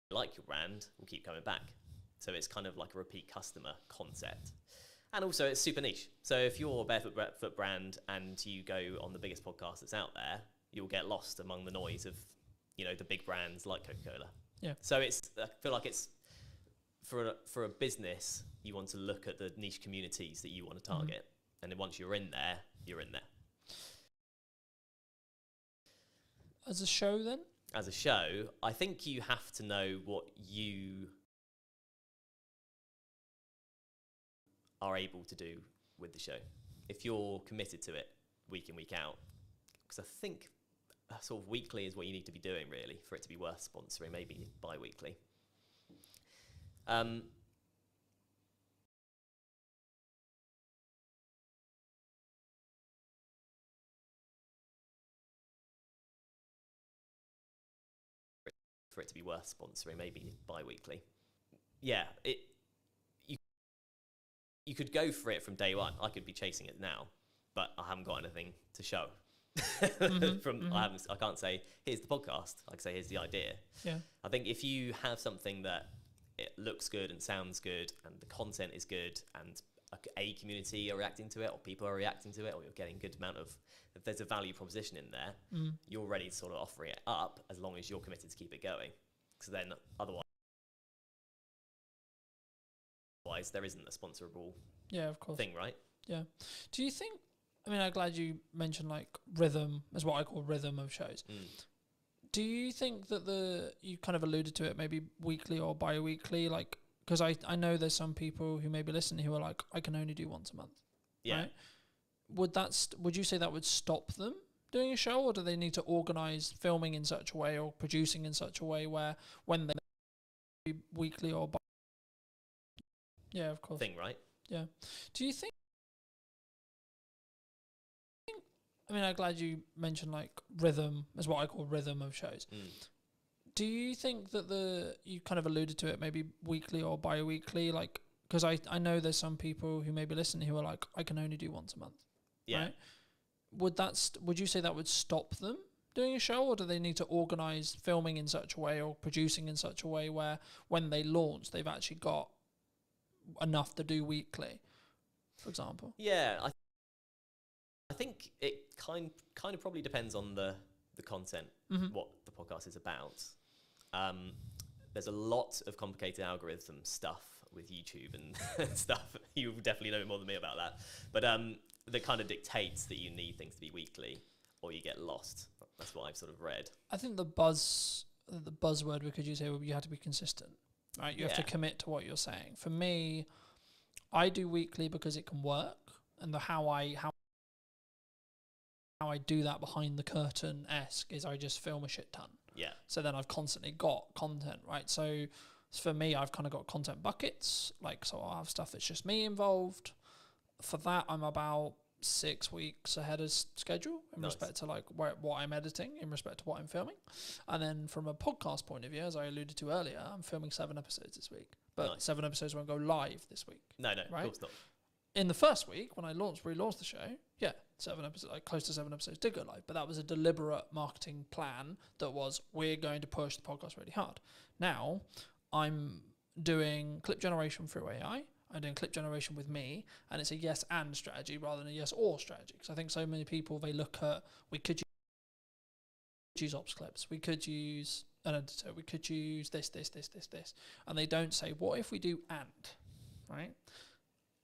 like your brand, will keep coming back. So it's kind of like a repeat customer concept. And also it's super niche. So if you're a barefoot brand and you go on the biggest podcast that's out there, you'll get lost among the noise of the big brands like Coca-Cola. Yeah. So I feel like it's for a business, you want to look at the niche communities that you want to target, and then once you're in there, you're in there. As a show, then? As a show, I think you have to know what you are able to do with the show. If you're committed to it week in, week out, because I think sort of weekly is what you need to be doing really for it to be worth sponsoring, maybe bi-weekly. For it to be worth sponsoring, maybe bi-weekly. Yeah, you could go for it from day one. I could be chasing it now, but I haven't got anything to show. I can't say here's the podcast. I can say here's the idea. Yeah. I think if you have something that it looks good and sounds good and the content is good and a community are reacting to it or people are reacting to it or you're getting a good amount of, if there's a value proposition in there, you're ready to sort of offering it up as long as you're committed to keep it going. So then otherwise there isn't a sponsorable thing, right? Yeah. Do you think, I mean, I'm glad you mentioned like rhythm as what I call rhythm of shows. Do you think that you kind of alluded to it, maybe weekly or bi-weekly, like, because I know there's some people who may be listening who are like, I can only do once a month. Yeah. Right? Would you say that would stop them doing a show, or do they need to organise filming in such a way or producing in such a way where when they weekly or yeah, of course. Thing, right? Yeah. Do you think, I mean, I'm glad you mentioned like rhythm as what I call rhythm of shows. Do you think that you kind of alluded to it, maybe weekly or bi-weekly, like, because I know there's some people who may be listening who are like, I can only do once a month. Yeah. Right? Would you say that would stop them doing a show, or do they need to organise filming in such a way or producing in such a way where when they launch, they've actually got enough to do weekly, for example? Yeah, I think it kind of probably depends on the content, what the podcast is about. There's a lot of complicated algorithm stuff with YouTube and stuff. You definitely know more than me about that. But that kind of dictates that you need things to be weekly or you get lost. That's what I've sort of read. I think the buzzword we could use here would be you have to be consistent, right? You have to commit to what you're saying. For me, I do weekly because it can work, and how I do that behind the curtain-esque is I just film a shit ton. Yeah. So then I've constantly got content, right? So for me, I've kind of got content buckets, like, so I'll have stuff that's just me involved. For that, I'm about 6 weeks ahead of schedule in respect to like what I'm editing, in respect to what I'm filming. And then from a podcast point of view, as I alluded to earlier, I'm filming 7 episodes this week, but 7 episodes won't go live this week. No, right? Of course not. In the first week, when I relaunched the show, 7 episodes, like close to 7 episodes did go live, but that was a deliberate marketing plan that was, we're going to push the podcast really hard. Now, I'm doing clip generation through AI. I'm doing clip generation with me, and it's a yes and strategy rather than a yes or strategy. Because I think so many people, they look at, we could use ops clips, we could use an editor, we could use this, and they don't say, what if we do and, right?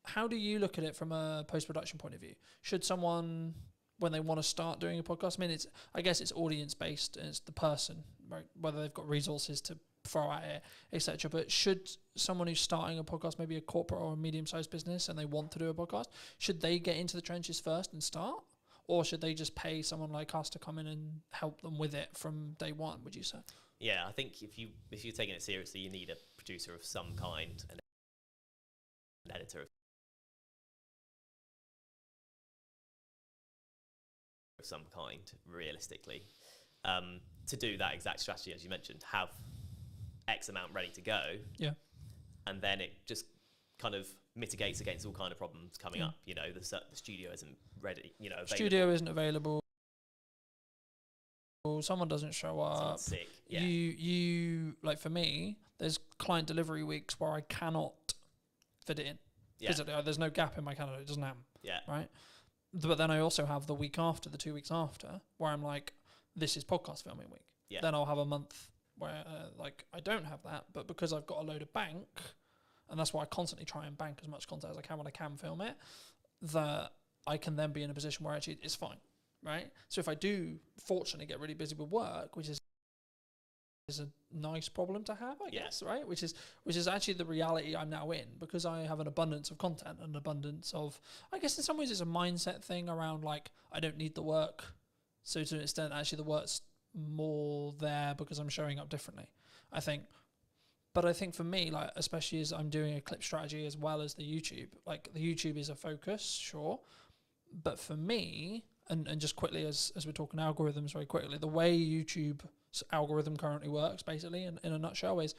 How do you look at it from a post-production point of view? Should someone, when they want to start doing a podcast, I guess it's audience-based, and it's the person, right? Whether they've got resources to throw at it, etc. But should someone who's starting a podcast, maybe a corporate or a medium-sized business, and they want to do a podcast, should they get into the trenches first and start? Or should they just pay someone like us to come in and help them with it from day one, would you say? Yeah, I think if you're taking it seriously, you need a producer of some kind, an editor of some kind, realistically, to do that exact strategy as you mentioned, have X amount ready to go, and then it just kind of mitigates against all kind of problems coming up. You know, the studio isn't ready. You know, available. Studio isn't available. Someone doesn't show up. Someone's sick. Yeah. You like, for me, there's client delivery weeks where I cannot fit it in. Physically, there's no gap in my calendar. It doesn't happen. Yeah. Right. But then I also have the week after, the 2 weeks after, where I'm like, this is podcast filming week. Yeah. Then I'll have a month where like I don't have that, but because I've got a load of bank, and that's why I constantly try and bank as much content as I can when I can film it, that I can then be in a position where actually it's fine, right? So if I do fortunately get really busy with work, which is a nice problem to have, I guess, right? Which is actually the reality I'm now in, because I have an abundance of content and abundance of, I guess in some ways it's a mindset thing around like, I don't need the work So to an extent, actually, the work's more there because I'm showing up differently, I think. But I think for me, like, especially as I'm doing a clip strategy as well as the YouTube, like the YouTube is a focus, sure. But for me, and just quickly, as we're talking algorithms very quickly, the way YouTube's algorithm currently works, basically, in a nutshell, is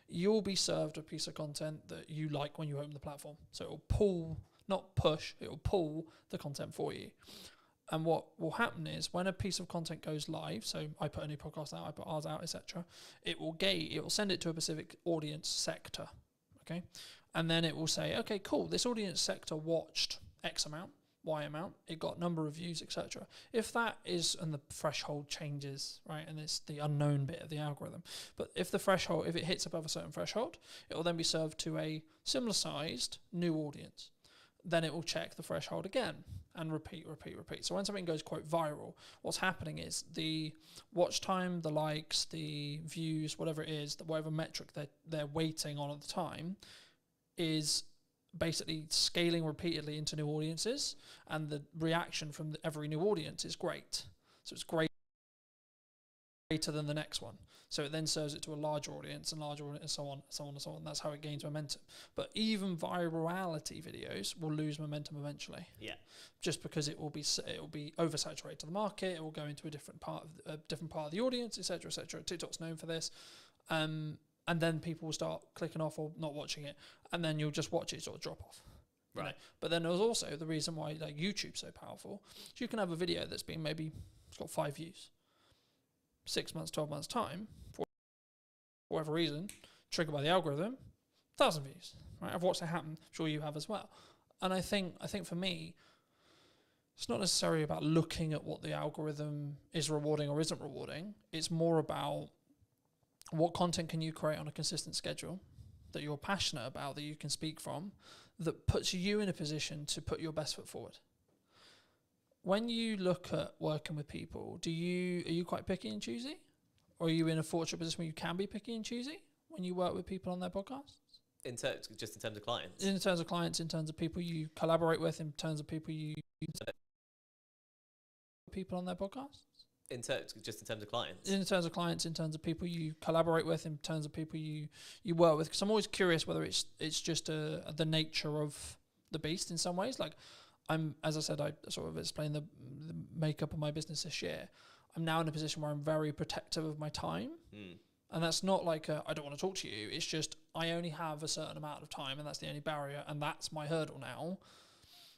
you'll be served a piece of content that you like when you open the platform. So it'll pull, not push, it'll pull the content for you. And what will happen is when a piece of content goes live, so I put a new podcast out, I put ours out, etc., it will send it to a specific audience sector, okay? And then it will say, okay, cool, this audience sector watched X amount, Y amount, it got number of views, etc. If that is, and the threshold changes, right, and it's the unknown bit of the algorithm, but if it hits above a certain threshold, it will then be served to a similar sized new audience. Then it will check the threshold again and repeat. So when something goes quite viral, what's happening is the watch time, the likes, the views, whatever it is, whatever metric they're waiting on at the time, is basically scaling repeatedly into new audiences, and the reaction from every new audience is great. So it's greater than the next one. So it then serves it to a larger audience and so on. That's how it gains momentum. But even virality videos will lose momentum eventually. Yeah. Just because it will be oversaturated to the market. It will go into a different part of the audience, etc., etc. TikTok's known for this. And then people will start clicking off or not watching it, and then you'll just watch it sort of drop off. Right. You know? But then there's also the reason why like YouTube's so powerful. So you can have a video that's been it's got 5 views. 6 months, 12 months time, for whatever reason, triggered by the algorithm, 1,000 views. Right? I've watched it happen. I'm sure you have as well. And I think for me, it's not necessarily about looking at what the algorithm is rewarding or isn't rewarding. It's more about what content can you create on a consistent schedule that you're passionate about, that you can speak from, that puts you in a position to put your best foot forward. When you look at working with people, are you quite picky and choosy? Or are you in a fortunate position where you can be picky and choosy when you work with people on their podcasts? Just in terms of clients? In terms of clients, in terms of people you collaborate with, in terms of people on their podcasts? Just in terms of clients? In terms of clients, in terms of people you collaborate with, in terms of people you work with. Because I'm always curious whether it's just the nature of the beast in some ways. Like, as I said, I sort of explained the makeup of my business this year. I'm now in a position where I'm very protective of my time. And that's not like I don't want to talk to you. It's just I only have a certain amount of time, and that's the only barrier, and that's my hurdle now.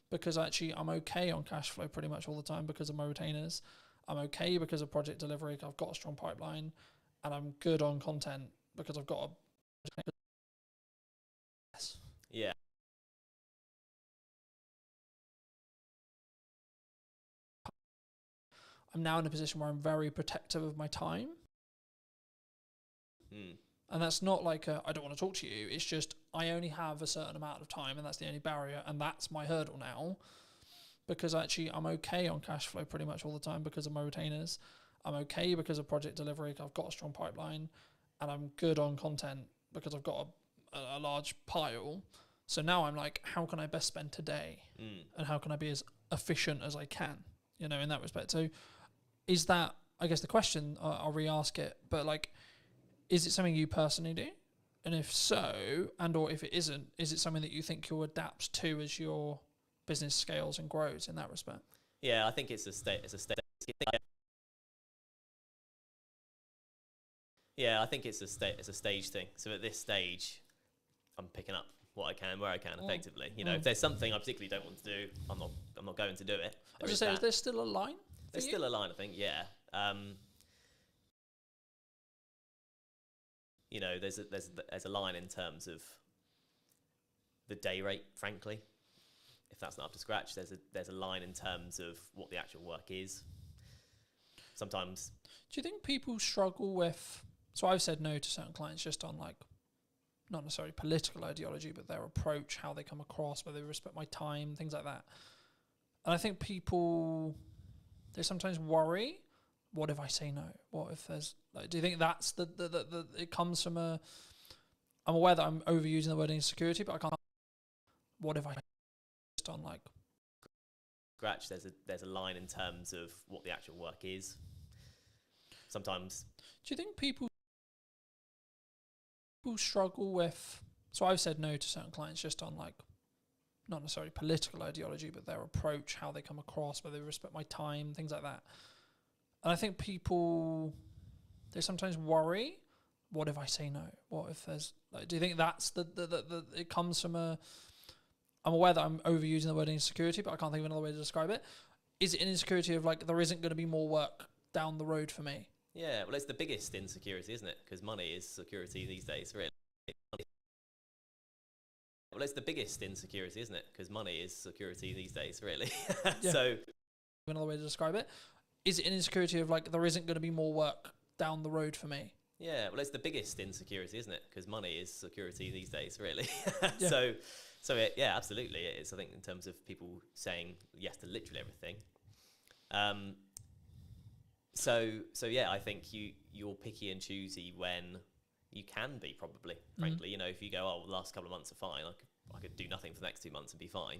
Because actually I'm okay on cash flow pretty much all the time because of my retainers. I'm okay because of project delivery. I've got a strong pipeline, and I'm good on content because I've got a... Yeah. I'm now in a position where I'm very protective of my time. And that's not like I don't want to talk to you. It's just I only have a certain amount of time, and that's the only barrier, and that's my hurdle now. Because actually I'm okay on cash flow pretty much all the time because of my retainers. I'm okay because of project delivery. I've got a strong pipeline, and I'm good on content because I've got a large pile. So now I'm like, how can I best spend today? And how can I be as efficient as I can, in that respect? So is that, I guess the question, I'll re-ask it, but like, is it something you personally do? And if so, and or if it isn't, is it something that you think you'll adapt to as your business scales and grows in that respect? Yeah, I think it's a state. Yeah, I think it's a stage thing. So at this stage, I'm picking up what I can, where I can, effectively. If there's something I particularly don't want to do, I'm not going to do it. I was just saying, is there still a line? There's still a line, I think. Yeah. There's a line in terms of the day rate, frankly. If that's not up to scratch, there's a line in terms of what the actual work is. Sometimes. Do you think people struggle with? So I've said no to certain clients just on like, not necessarily political ideology, but their approach, how they come across, whether they respect my time, things like that. And I think people, they sometimes worry. What if I say no? What if there's? Like, do you think that's the it comes from a? I'm aware that I'm overusing the word insecurity, but I can't. What if I just on like scratch. There's a line in terms of what the actual work is. Sometimes. Do you think people struggle with? So I've said no to certain clients just on like, not necessarily political ideology, but their approach, how they come across, whether they respect my time, things like that. And I think people, they sometimes worry, what if I say no? What if there's, like, do you think that's it comes from I'm aware that I'm overusing the word insecurity, but I can't think of another way to describe it. Is it an insecurity of like, there isn't going to be more work down the road for me? Yeah, well, it's the biggest insecurity, isn't it? Because money is security these days, really. Well, it's the biggest insecurity, isn't it? Because money is security these days, really. Yeah. So, another way to describe it. Is it an insecurity of like, there isn't going to be more work down the road for me? Yeah, well, it's the biggest insecurity, isn't it? Because money is security these days, really. Yeah. Yeah, absolutely, it is. I think in terms of people saying yes to literally everything. So yeah, I think you're picky and choosy when you can be, probably, frankly. You know, if you go, oh, the last couple of months are fine, I could do nothing for the next 2 months and be fine,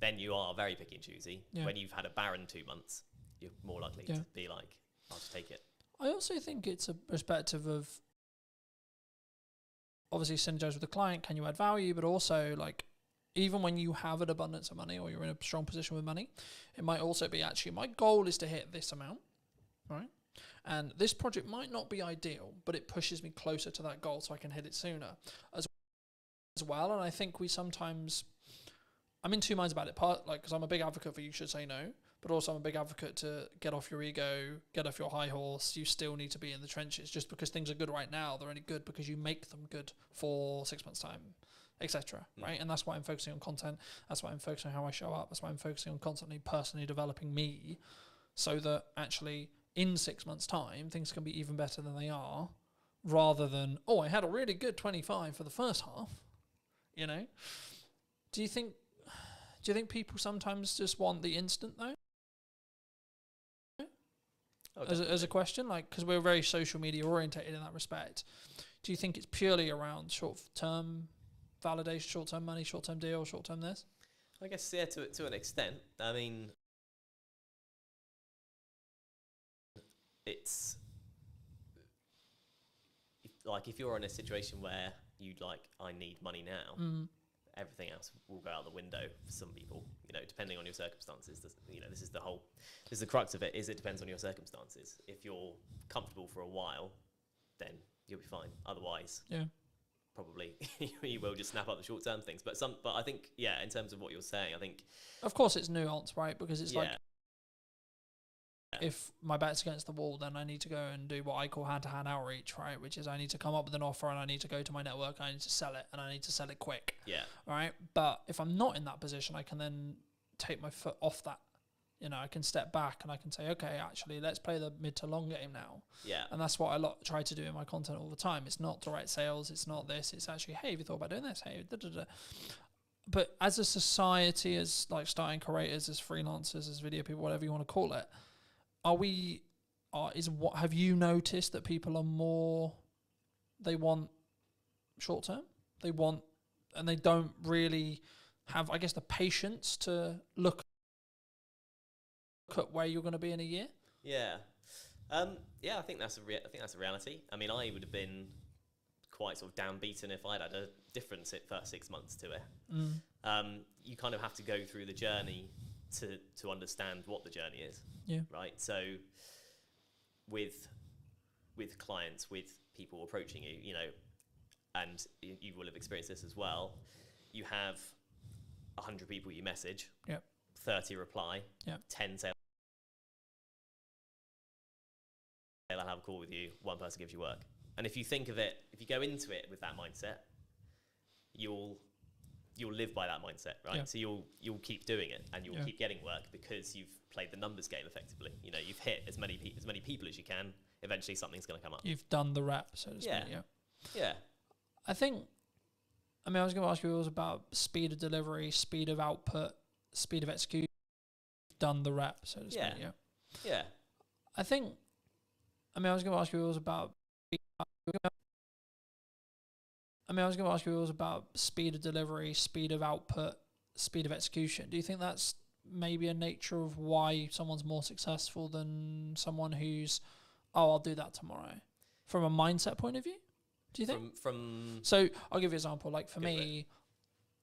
then you are very picky and choosy. Yeah. When you've had a barren 2 months, you're more likely to be like, I'll just take it. I also think it's a perspective of obviously synergize with the client, can you add value, but also like, even when you have an abundance of money or you're in a strong position with money, it might also be actually, my goal is to hit this amount, right? And this project might not be ideal, but it pushes me closer to that goal so I can hit it sooner as well. And I think we sometimes, I'm in two minds about it. Part, like, because I'm a big advocate for you should say no, but also I'm a big advocate to get off your ego, get off your high horse. You still need to be in the trenches. Just because things are good right now, they're only good because you make them good for 6 months' time, etc. Right? And that's why I'm focusing on content. That's why I'm focusing on how I show up. That's why I'm focusing on constantly personally developing me, so that actually in 6 months' time, things can be even better than they are, rather than, oh, I had a really good 25 for the first half, you know? Do you think people sometimes just want the instant, though? Oh, as a question, like, because we're very social media orientated in that respect. Do you think it's purely around short-term validation, short-term money, short-term deal, short-term this? I guess, yeah, to an extent. I mean, it's if you're in a situation where you'd like, I need money now, everything else will go out the window for some people, you know, depending on your circumstances. You know, this is the crux of it, is it depends on your circumstances. If you're comfortable for a while, then you'll be fine. Otherwise, probably you will just snap up the short-term things. But I think, yeah, in terms of what you're saying, I think, of course it's nuance, right? Because it's like, if my back's against the wall, then I need to go and do what I call hand-to-hand outreach, right? Which is I need to come up with an offer and I need to go to my network and I need to sell it and I need to sell it quick. Yeah. Right? But if I'm not in that position, I can then take my foot off that. You know, I can step back and I can say, okay, actually, let's play the mid to long game now. Yeah. And that's what I try to do in my content all the time. It's not direct sales. It's not this. It's actually, hey, have you thought about doing this? Hey, da-da-da. But as a society, as like starting creators, as freelancers, as video people, whatever you want to call it, have you noticed that people are more, they want short term? And they don't really have, I guess, the patience to look at where you're going to be in a year? Yeah. I think that's a reality. I mean, I would have been quite sort of downbeaten if I'd had a different first 6 months to it. You kind of have to go through the journey to understand what the journey is. Yeah. Right. So with clients, with people approaching you, you know, and you will have experienced this as well. You have 100 people you message. Yep. 30 reply. Yep. 10 say they'll have a call with you. One person gives you work. And if you think of it, if you go into it with that mindset, you'll live by that mindset, right? Yeah. So you'll keep doing it and you'll keep getting work because you've played the numbers game effectively. You know, you've hit as many people as you can. Eventually something's going to come up. You've done the rep, so to speak. Yeah. I think, I was going to ask you always about speed of delivery, speed of output, speed of execution. You've done the rep, so to speak. Yeah. I think, I was going to ask you always about speed of delivery, speed of output, speed of execution. Do you think that's maybe a nature of why someone's more successful than someone who's, oh, I'll do that tomorrow, from a mindset point of view? Do you think? So I'll give you an example. Like for me,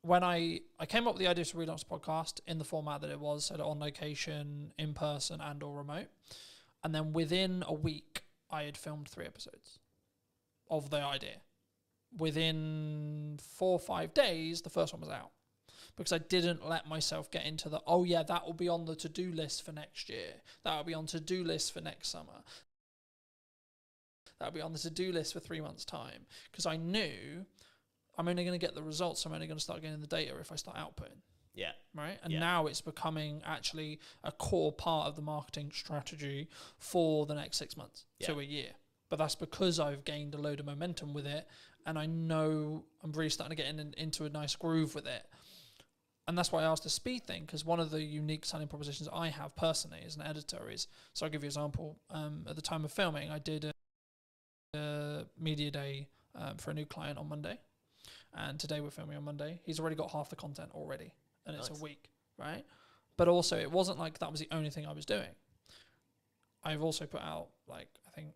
when I came up with the idea to relaunch the podcast in the format that it was, so on location, in person, and or remote, and then within a week, I had filmed 3 episodes of the idea. Within 4 or 5 days, the first one was out. Because I didn't let myself get into the, oh yeah, that will be on the to-do list for next year. That will be on to-do list for next summer. That will be on the to-do list for 3 months' time. Because I knew I'm only going to get the results. I'm only going to start getting the data if I start outputting. Yeah. Right? And now it's becoming actually a core part of the marketing strategy for the next 6 months to a year. But that's because I've gained a load of momentum with it. And I know I'm really starting to get into a nice groove with it. And that's why I asked the speed thing, because one of the unique selling propositions I have personally as an editor is, so I'll give you an example. At the time of filming, I did a media day for a new client on Monday. And today we're filming on Monday. He's already got half the content already. And it's a week, right? But also, it wasn't like that was the only thing I was doing. I've also put out, like, I think,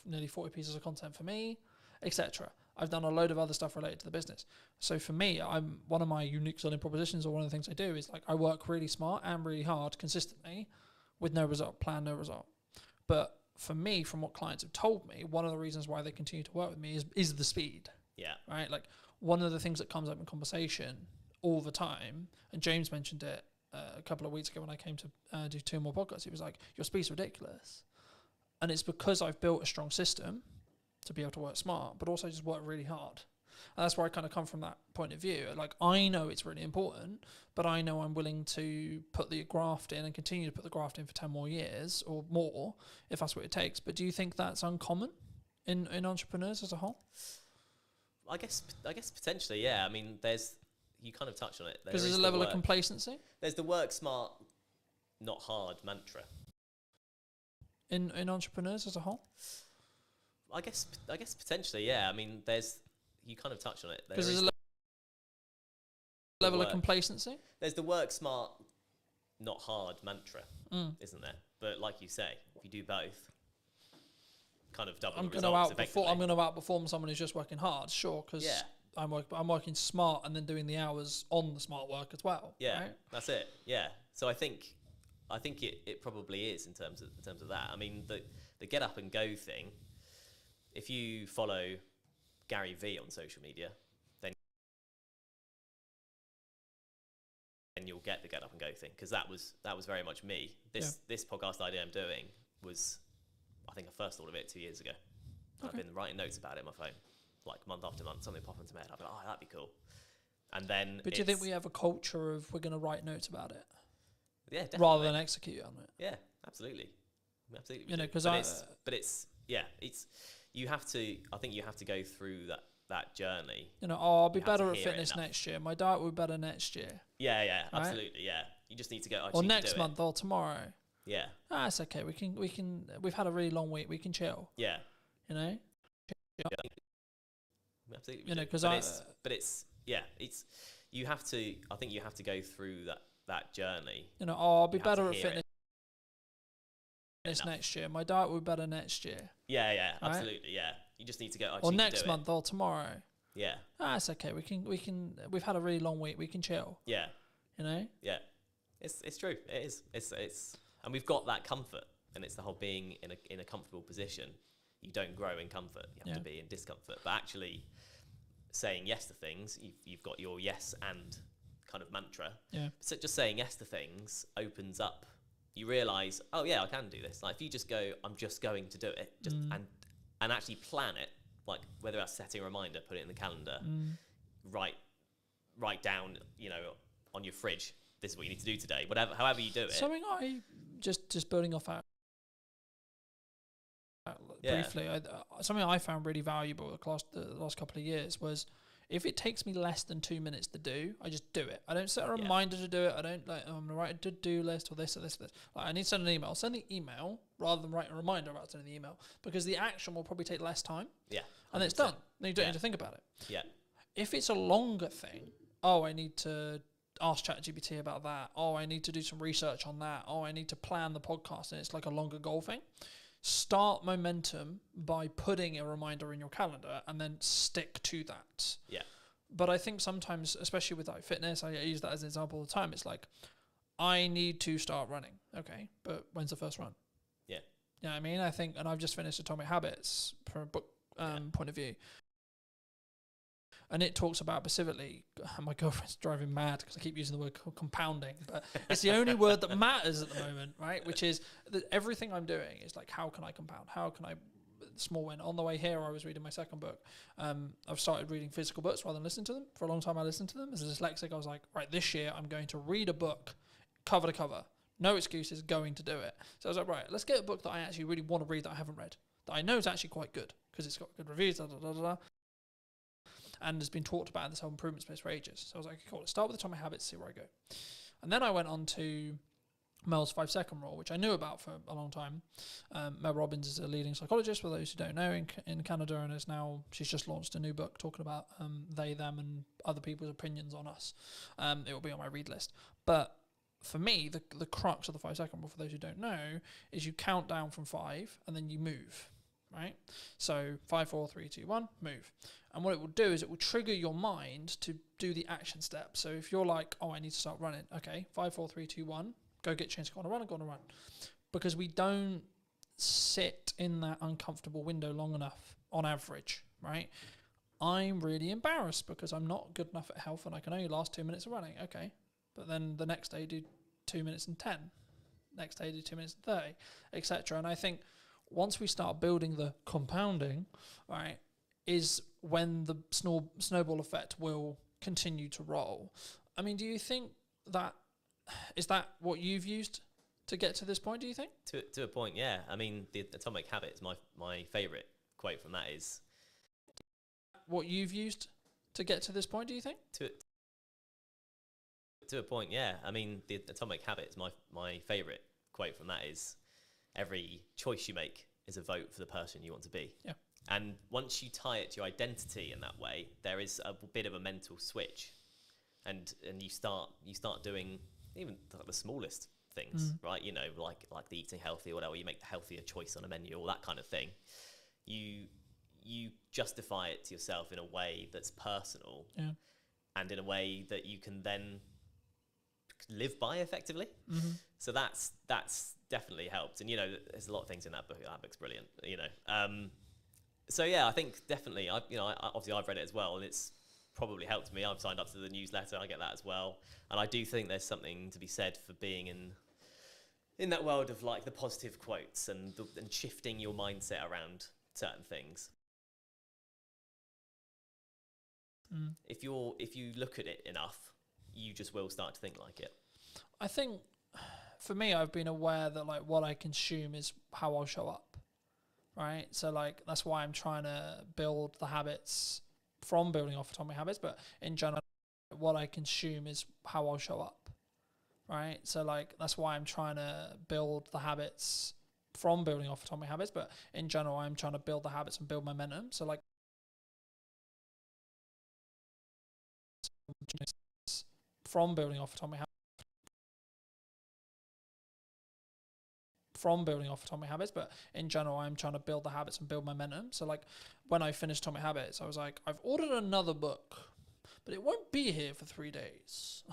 nearly 40 pieces of content for me, etc. I've done a load of other stuff related to the business. So for me, I'm one of my unique selling propositions, or one of the things I do is, like, I work really smart and really hard consistently with no result, plan no result. But for me, from what clients have told me, one of the reasons why they continue to work with me is the speed. Yeah. Right? Like, one of the things that comes up in conversation all the time, and James mentioned it a couple of weeks ago when I came to do 2 more podcasts, he was like, your speed's ridiculous. And it's because I've built a strong system to be able to work smart, but also just work really hard. And that's where I kind of come from, that point of view. Like, I know it's really important, but I know I'm willing to put the graft in and continue to put the graft in for 10 more years or more, if that's what it takes. But do you think that's uncommon in entrepreneurs as a whole? I guess potentially, yeah. I mean, you kind of touched on it. Because there's a level of complacency. There's the work smart, not hard mantra. In entrepreneurs as a whole? I guess potentially, yeah. I mean, you kind of touched on it. Because there's a level of complacency. There's the work smart, not hard mantra, isn't there? But like you say, if you do both, kind of double the results effectively. I'm going to outperform someone who's just working hard, sure, because I'm working smart and then doing the hours on the smart work as well. Yeah, right? That's it. Yeah. So I think it probably is in terms of that. I mean, the get up and go thing. If you follow Gary V on social media, then you'll get the get up and go thing, because that was very much me. This podcast idea I'm doing was, I think I first thought of it 2 years ago. Okay. I've been writing notes about it on my phone, like month after month, something popped into my head. I'd be like, oh, that'd be cool. And then, but do you think we have a culture of we're going to write notes about it? Yeah, definitely. Rather than execute on it. Yeah, absolutely. You know, because it's you have to. I think you have to go through that journey. You know, I'll be better at fitness next year. My diet will be better next year. Yeah, right? Absolutely. Yeah, you just need to go. Or next month, or tomorrow. Yeah. It's okay. We can. We've had a really long week. We can chill. Yeah. You know. Yeah. Absolutely. You know, because it's you have to. I think you have to go through that journey. You know, I'll be better at fitness next year. My diet will be better next year. Yeah, right? Absolutely. Yeah, you just need to go. Or next month, or tomorrow. Yeah. It's okay. We can. We've had a really long week. We can chill. Yeah. You know. Yeah. It's true. It is. It's and we've got that comfort, and it's the whole being in a comfortable position. You don't grow in comfort. You have to be in discomfort. But actually, saying yes to things, you've got your yes and kind of mantra. Yeah. So just saying yes to things opens up. You realise, oh yeah, I can do this. Like if you just go, I'm just going to do it, and actually plan it. Like whether that's setting a reminder, put it in the calendar, write down, you know, on your fridge, this is what you need to do today. However you do it. Something I just building off that briefly. Something I found really valuable the last couple of years was, if it takes me less than 2 minutes to do, I just do it. I don't set a reminder to do it. I don't I'm going to write a to-do list or this or this or this. Like, I need to send an email. I'll send the email rather than write a reminder about sending the email, because the action will probably take less time. Yeah. 100%. And it's done. Then you don't need to think about it. Yeah. If it's a longer thing, I need to ask ChatGPT about that. Oh, I need to do some research on that. Oh, I need to plan the podcast, and it's like a longer goal thing. Start momentum by putting a reminder in your calendar and then stick to that. Yeah. But I think sometimes, especially with like fitness, I use that as an example all the time. It's like, I need to start running. Okay, but when's the first run? Yeah. You know what I mean? I think, and I've just finished Atomic Habits from a book point of view. And it talks about specifically, my girlfriend's driving mad because I keep using the word compounding, but it's the only word that matters at the moment, right? Which is that everything I'm doing is like, how can I compound? How can I, small win? On the way here, I was reading my second book. I've started reading physical books rather than listening to them. For a long time, I listened to them. As a dyslexic, I was like, right, this year, I'm going to read a book cover to cover. No excuses, going to do it. So I was like, right, let's get a book that I actually really want to read that I haven't read, that I know is actually quite good because it's got good reviews, and has been talked about in this whole improvement space for ages. So I was like, cool, let's start with Atomic Habits, see where I go. And then I went on to Mel's 5-second rule, which I knew about for a long time. Mel Robbins is a leading psychologist, for those who don't know, in Canada, and she's just launched a new book talking about they, them, and other people's opinions on us. It will be on my read list. But for me, the crux of the 5-second rule, for those who don't know, is you count down from 5 and then you move, right? So 5, 4, 3, 2, 1, move. And what it will do is it will trigger your mind to do the action step. So if you're like, oh, I need to start running. Okay, 5, 4, 3, 2, 1, go get changed, go on a run. Because we don't sit in that uncomfortable window long enough on average, right? I'm really embarrassed because I'm not good enough at health and I can only last 2 minutes of running. Okay, but then the next day do 2 minutes and 10. Next day do 2 minutes and 30, etc. And I think once we start building the compounding, right, is when the snowball effect will continue to roll. I mean, do you think that, is that what you've used to get to this point, do you think? To a point, yeah. I mean, the Atomic Habits, my favourite quote from that is... What you've used to get to this point, do you think? To a point, yeah. I mean, the Atomic Habits, my favourite quote from that is, every choice you make is a vote for the person you want to be. Yeah. And once you tie it to your identity in that way, there is a bit of a mental switch, and you start doing even the smallest things, right? You know, like the eating healthy or whatever. You make the healthier choice on a menu, all that kind of thing. You justify it to yourself in a way that's personal, and in a way that you can then live by effectively. So that's definitely helped. And you know, there's a lot of things in that book. That book's brilliant. You know. So yeah, I think definitely. Obviously I've read it as well, and it's probably helped me. I've signed up to the newsletter. I get that as well, and I do think there's something to be said for being in that world of like the positive quotes and shifting your mindset around certain things. If you look at it enough, you just will start to think like it. I think for me, I've been aware that like what I consume is how I'll show up. Right, so like that's why I'm trying to build the habits from building off Atomic Habits, but in general, what I consume is how I'll show up. Right, so like that's why I'm trying to build the habits from building off Atomic Habits, but in general, I'm trying to build the habits and build momentum. So like from building off Atomic Habits. But in general, I'm trying to build the habits and build momentum. So like when I finished Atomic Habits, I was like, I've ordered another book, but it won't be here for 3 days.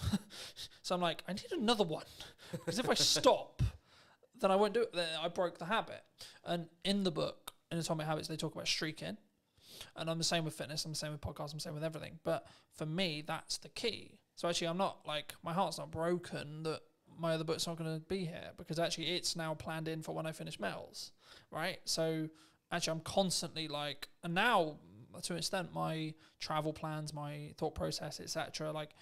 So I'm like, I need another one, because if I stop, then I won't do it. Then I broke the habit. And in the book, in Atomic Habits, they talk about streaking. And I'm the same with fitness, I'm the same with podcasts, I'm the same with everything. But for me, that's the key. So actually, I'm not like, my heart's not broken that my other book's not going to be here, because actually it's now planned in for when I finish Mel's, right? So actually I'm constantly like, and now to an extent my travel plans, my thought process, etc., like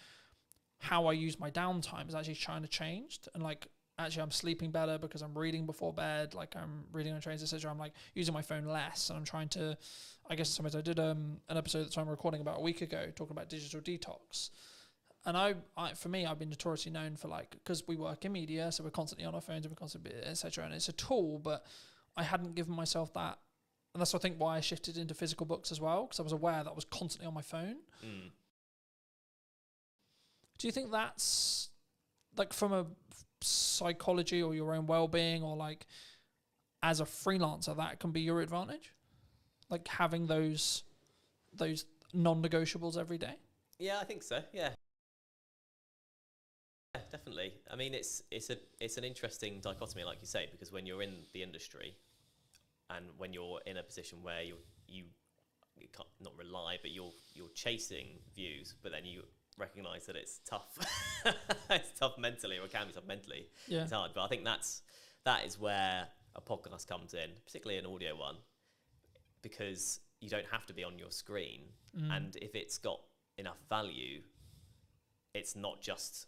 how I use my downtime is actually trying to change. And like actually I'm sleeping better because I'm reading before bed, like I'm reading on trains, etc. I'm like using my phone less, and I'm trying to, I guess sometimes I did an episode that I'm recording about a week ago talking about digital detox. And I for me, I've been notoriously known for like, because we work in media, so we're constantly on our phones and we're constantly, etc. And it's a tool, but I hadn't given myself that. And that's, I think, why I shifted into physical books as well, because I was aware that I was constantly on my phone. Do you think that's like from a psychology or your own well-being, or like as a freelancer, that can be your advantage? Like having those non-negotiables every day? Yeah, I think so. Yeah. Yeah, definitely. I mean, it's an interesting dichotomy, like you say, because when you're in the industry and when you're in a position where you can't not rely, but you're chasing views, but then you recognise that it's tough. It's tough mentally, or it can be tough mentally. Yeah. It's hard, but I think that is where a podcast comes in, particularly an audio one, because you don't have to be on your screen, and if it's got enough value, it's not just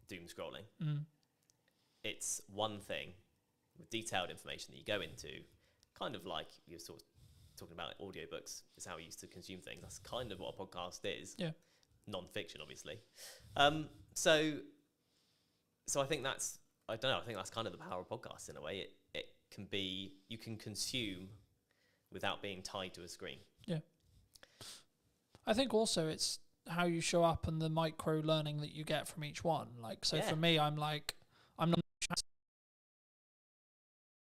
doom scrolling. It's one thing with detailed information that you go into, kind of like you're sort of talking about audiobooks is how we used to consume things. That's kind of what a podcast is. Yeah. Non-fiction, obviously. So I think that's, I don't know, I think that's kind of the power of podcasts in a way. It can be, you can consume without being tied to a screen. Yeah. I think also it's how you show up and the micro learning that you get from each one. Like, so for me, I'm not.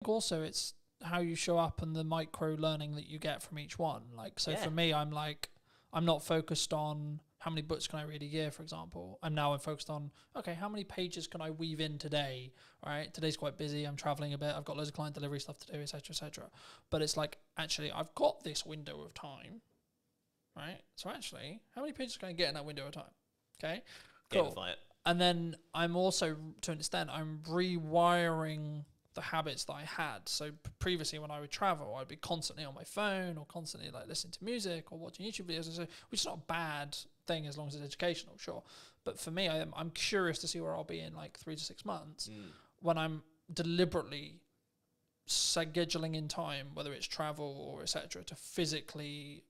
Also, it's how you show up and the micro learning that you get from each one. Like, so for me, I'm not focused on how many books can I read a year, for example. I'm focused on, okay, how many pages can I weave in today? All right, today's quite busy. I'm traveling a bit. I've got loads of client delivery stuff to do, etc., etc. But it's like, actually, I've got this window of time. Right, so actually, how many pages can I get in that window of time? Okay, cool. Gamify it. And then I'm also, to an extent, I'm rewiring the habits that I had. So previously, when I would travel, I'd be constantly on my phone or constantly like listening to music or watching YouTube videos, which is not a bad thing as long as it's educational, sure. But for me, I'm curious to see where I'll be in like 3 to 6 months when I'm deliberately scheduling in time, whether it's travel or etc., to physically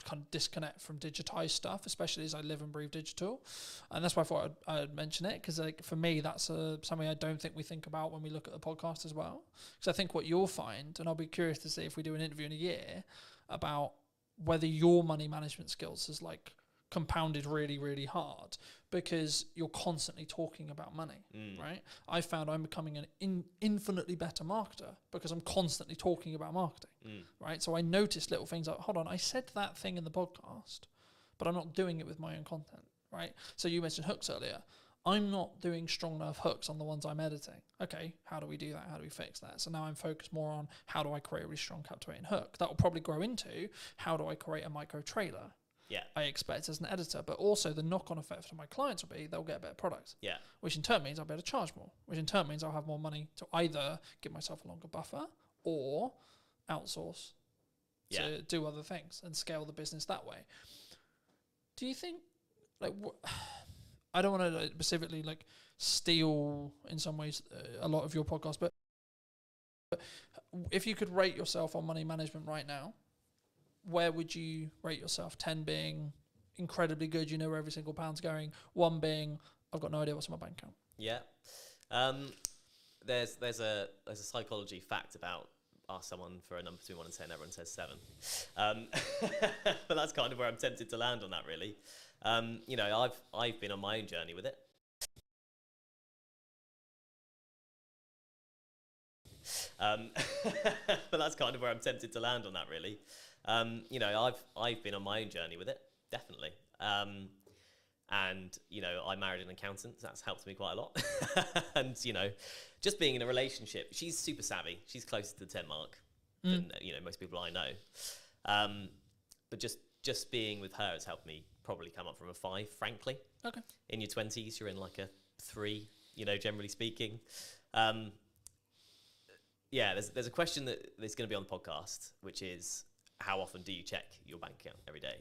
kind of disconnect from digitized stuff, especially as I live and breathe digital. And that's why I thought I'd mention it, because like for me, that's something I don't think we think about when we look at the podcast as well. Because I think what you'll find, and I'll be curious to see if we do an interview in a year about whether your money management skills is like compounded really, really hard because you're constantly talking about money, right? I found I'm becoming an infinitely better marketer because I'm constantly talking about marketing, right? So I noticed little things like, hold on, I said that thing in the podcast, but I'm not doing it with my own content, right? So you mentioned hooks earlier. I'm not doing strong enough hooks on the ones I'm editing. Okay, how do we do that? How do we fix that? So now I'm focused more on how do I create a really strong captivating hook? That will probably grow into how do I create a micro trailer? Yeah, I expect as an editor, but also the knock-on effect for my clients will be they'll get better products. Yeah, which in turn means I'll be able to charge more. Which in turn means I'll have more money to either give myself a longer buffer or outsource to do other things and scale the business that way. Do you think, like, I don't want to like, specifically like steal in some ways a lot of your podcast, but if you could rate yourself on money management right now, where would you rate yourself? 10 being incredibly good, you know where every single pound's going. 1 being, I've got no idea what's in my bank account. Yeah. There's a psychology fact about ask someone for a number between 1 and 10, everyone says 7. But that's kind of where I'm tempted to land on that, really. You know, I've been on my own journey with it. But that's kind of where I'm tempted to land on that, really. You know, I've been on my own journey with it, definitely. And, you know, I married an accountant, so that's helped me quite a lot. And, you know, just being in a relationship, she's super savvy. She's closer to the 10 mark than, you know, most people I know. But just being with her has helped me probably come up from a 5, frankly. Okay. In your 20s, you're in like a 3, you know, generally speaking. Yeah, there's a question that's going to be on the podcast, which is, how often do you check your bank account every day?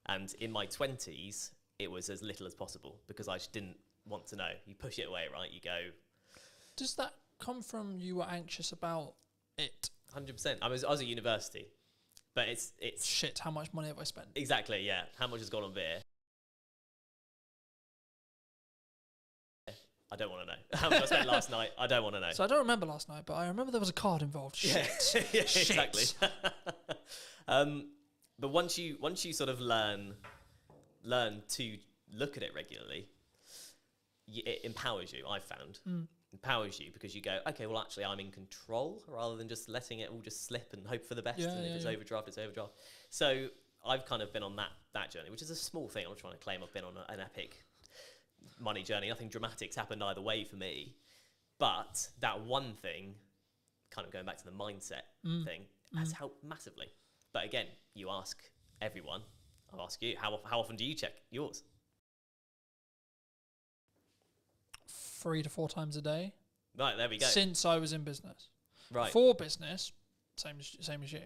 And in my 20s, it was as little as possible because I just didn't want to know. You push it away, right? You go. Does that come from you were anxious about it? 100%. I was at university, but it's shit. How much money have I spent? Exactly. Yeah. How much has gone on beer? I don't want to know. How much I spent last night? I don't want to know. So I don't remember last night, but I remember there was a card involved. Shit. Yeah, exactly. But once you sort of learn to look at it regularly, it empowers you. I've found empowers you because you go, okay, well, actually, I'm in control rather than just letting it all just slip and hope for the best. And if it's overdraft, it's overdraft. So I've kind of been on that journey, which is a small thing. I'm not trying to claim I've been on an epic money journey. Nothing dramatic's happened either way for me. But that one thing, kind of going back to the mindset thing, has helped massively. But again, you ask everyone. I'll ask you, how often do you check yours? 3 to 4 times a day. Right, there we go. Since I was in business. Right. For business, same as you.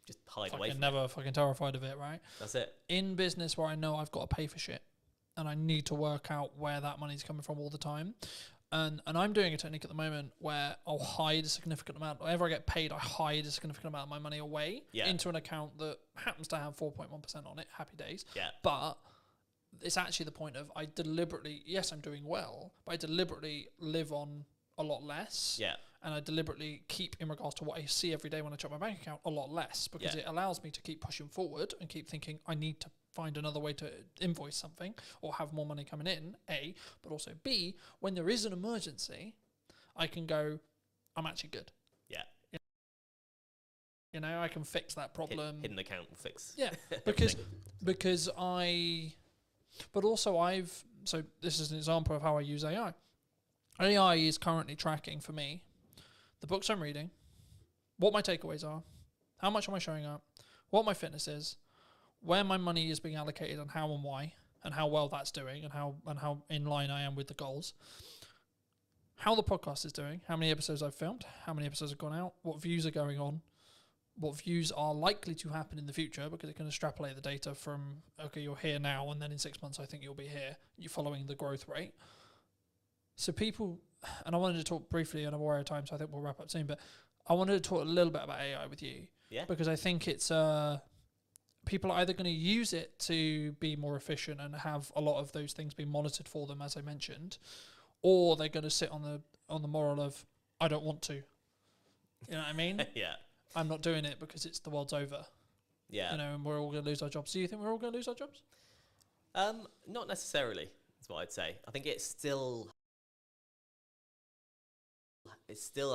Just hide away from it. Never fucking terrified of it, right? That's it. In business where I know I've got to pay for shit and I need to work out where that money's coming from all the time. And I'm doing a technique at the moment where I'll hide a significant amount. Whenever I get paid, I hide a significant amount of my money away into an account that happens to have 4.1% on it. Happy days. Yeah. But it's actually the point of I deliberately, yes, I'm doing well, but I deliberately live on a lot less. Yeah. And I deliberately keep, in regards to what I see every day when I check my bank account, a lot less because it allows me to keep pushing forward and keep thinking I need to find another way to invoice something or have more money coming in, A, but also B, when there is an emergency, I can go, I'm actually good. Yeah. You know, I can fix that problem. Hidden account will fix. Yeah, so this is an example of how I use AI. AI is currently tracking for me the books I'm reading, what my takeaways are, how much am I showing up, what my fitness is, where my money is being allocated and how and why, and how well that's doing and how in line I am with the goals, how the podcast is doing, how many episodes I've filmed, how many episodes have gone out, what views are going on, what views are likely to happen in the future because it can extrapolate the data from, okay, you're here now and then in 6 months I think you'll be here. You're following the growth rate. So people, and I wanted to talk briefly, and I'm aware of time, so I think we'll wrap up soon, but I wanted to talk a little bit about AI with you. Yeah. Because I think it's, people are either going to use it to be more efficient and have a lot of those things being monitored for them, as I mentioned, or they're going to sit on the moral of, I don't want to. You know what I mean? Yeah. I'm not doing it because it's the world's over. Yeah. You know, and we're all going to lose our jobs. Do you think we're all going to lose our jobs? Not necessarily, is what I'd say. I think it still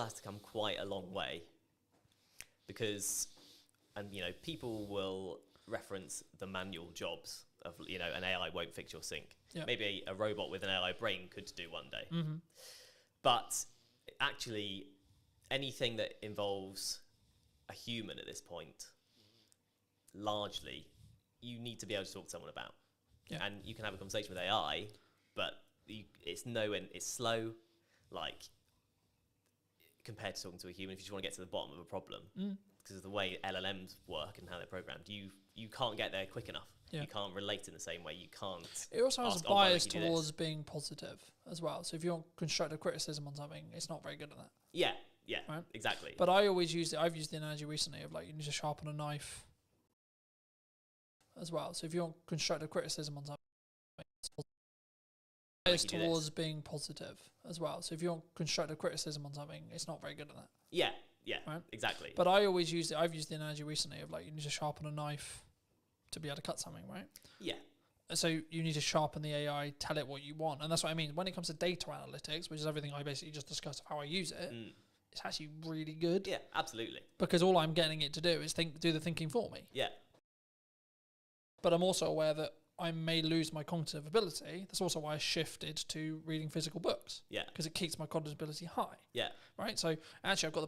has to come quite a long way because, and you know, people will reference the manual jobs of, you know, an AI won't fix your sink. Yep. Maybe a robot with an AI brain could do one day. Mm-hmm. But actually, anything that involves a human at this point, largely, you need to be able to talk to someone about. Yeah. And you can have a conversation with AI, but it's slow, like, compared to talking to a human. If you just want to get to the bottom of a problem, because of the way LLMs work and how they're programmed, you can't get there quick enough. Yeah. You can't relate in the same way. You can't. It also has a bias towards being positive as well. So if you want constructive criticism on something, it's not very good at that. Yeah, yeah, right? Exactly. But I've used the analogy recently of like you need to sharpen a knife as well. So if you want constructive criticism on something, bias towards being positive as well. So if you want constructive criticism on something, it's not very good at that. Yeah, yeah, right? Exactly. But I've used the analogy recently of like you need to sharpen a knife to be able to cut something, right? Yeah. So you need to sharpen the AI, tell it what you want. And that's what I mean. When it comes to data analytics, which is everything I basically just discussed of how I use it, it's actually really good. Yeah, absolutely. Because all I'm getting it to do is do the thinking for me. Yeah. But I'm also aware that I may lose my cognitive ability. That's also why I shifted to reading physical books. Yeah. Because it keeps my cognitive ability high. Yeah. Right? So actually I've got the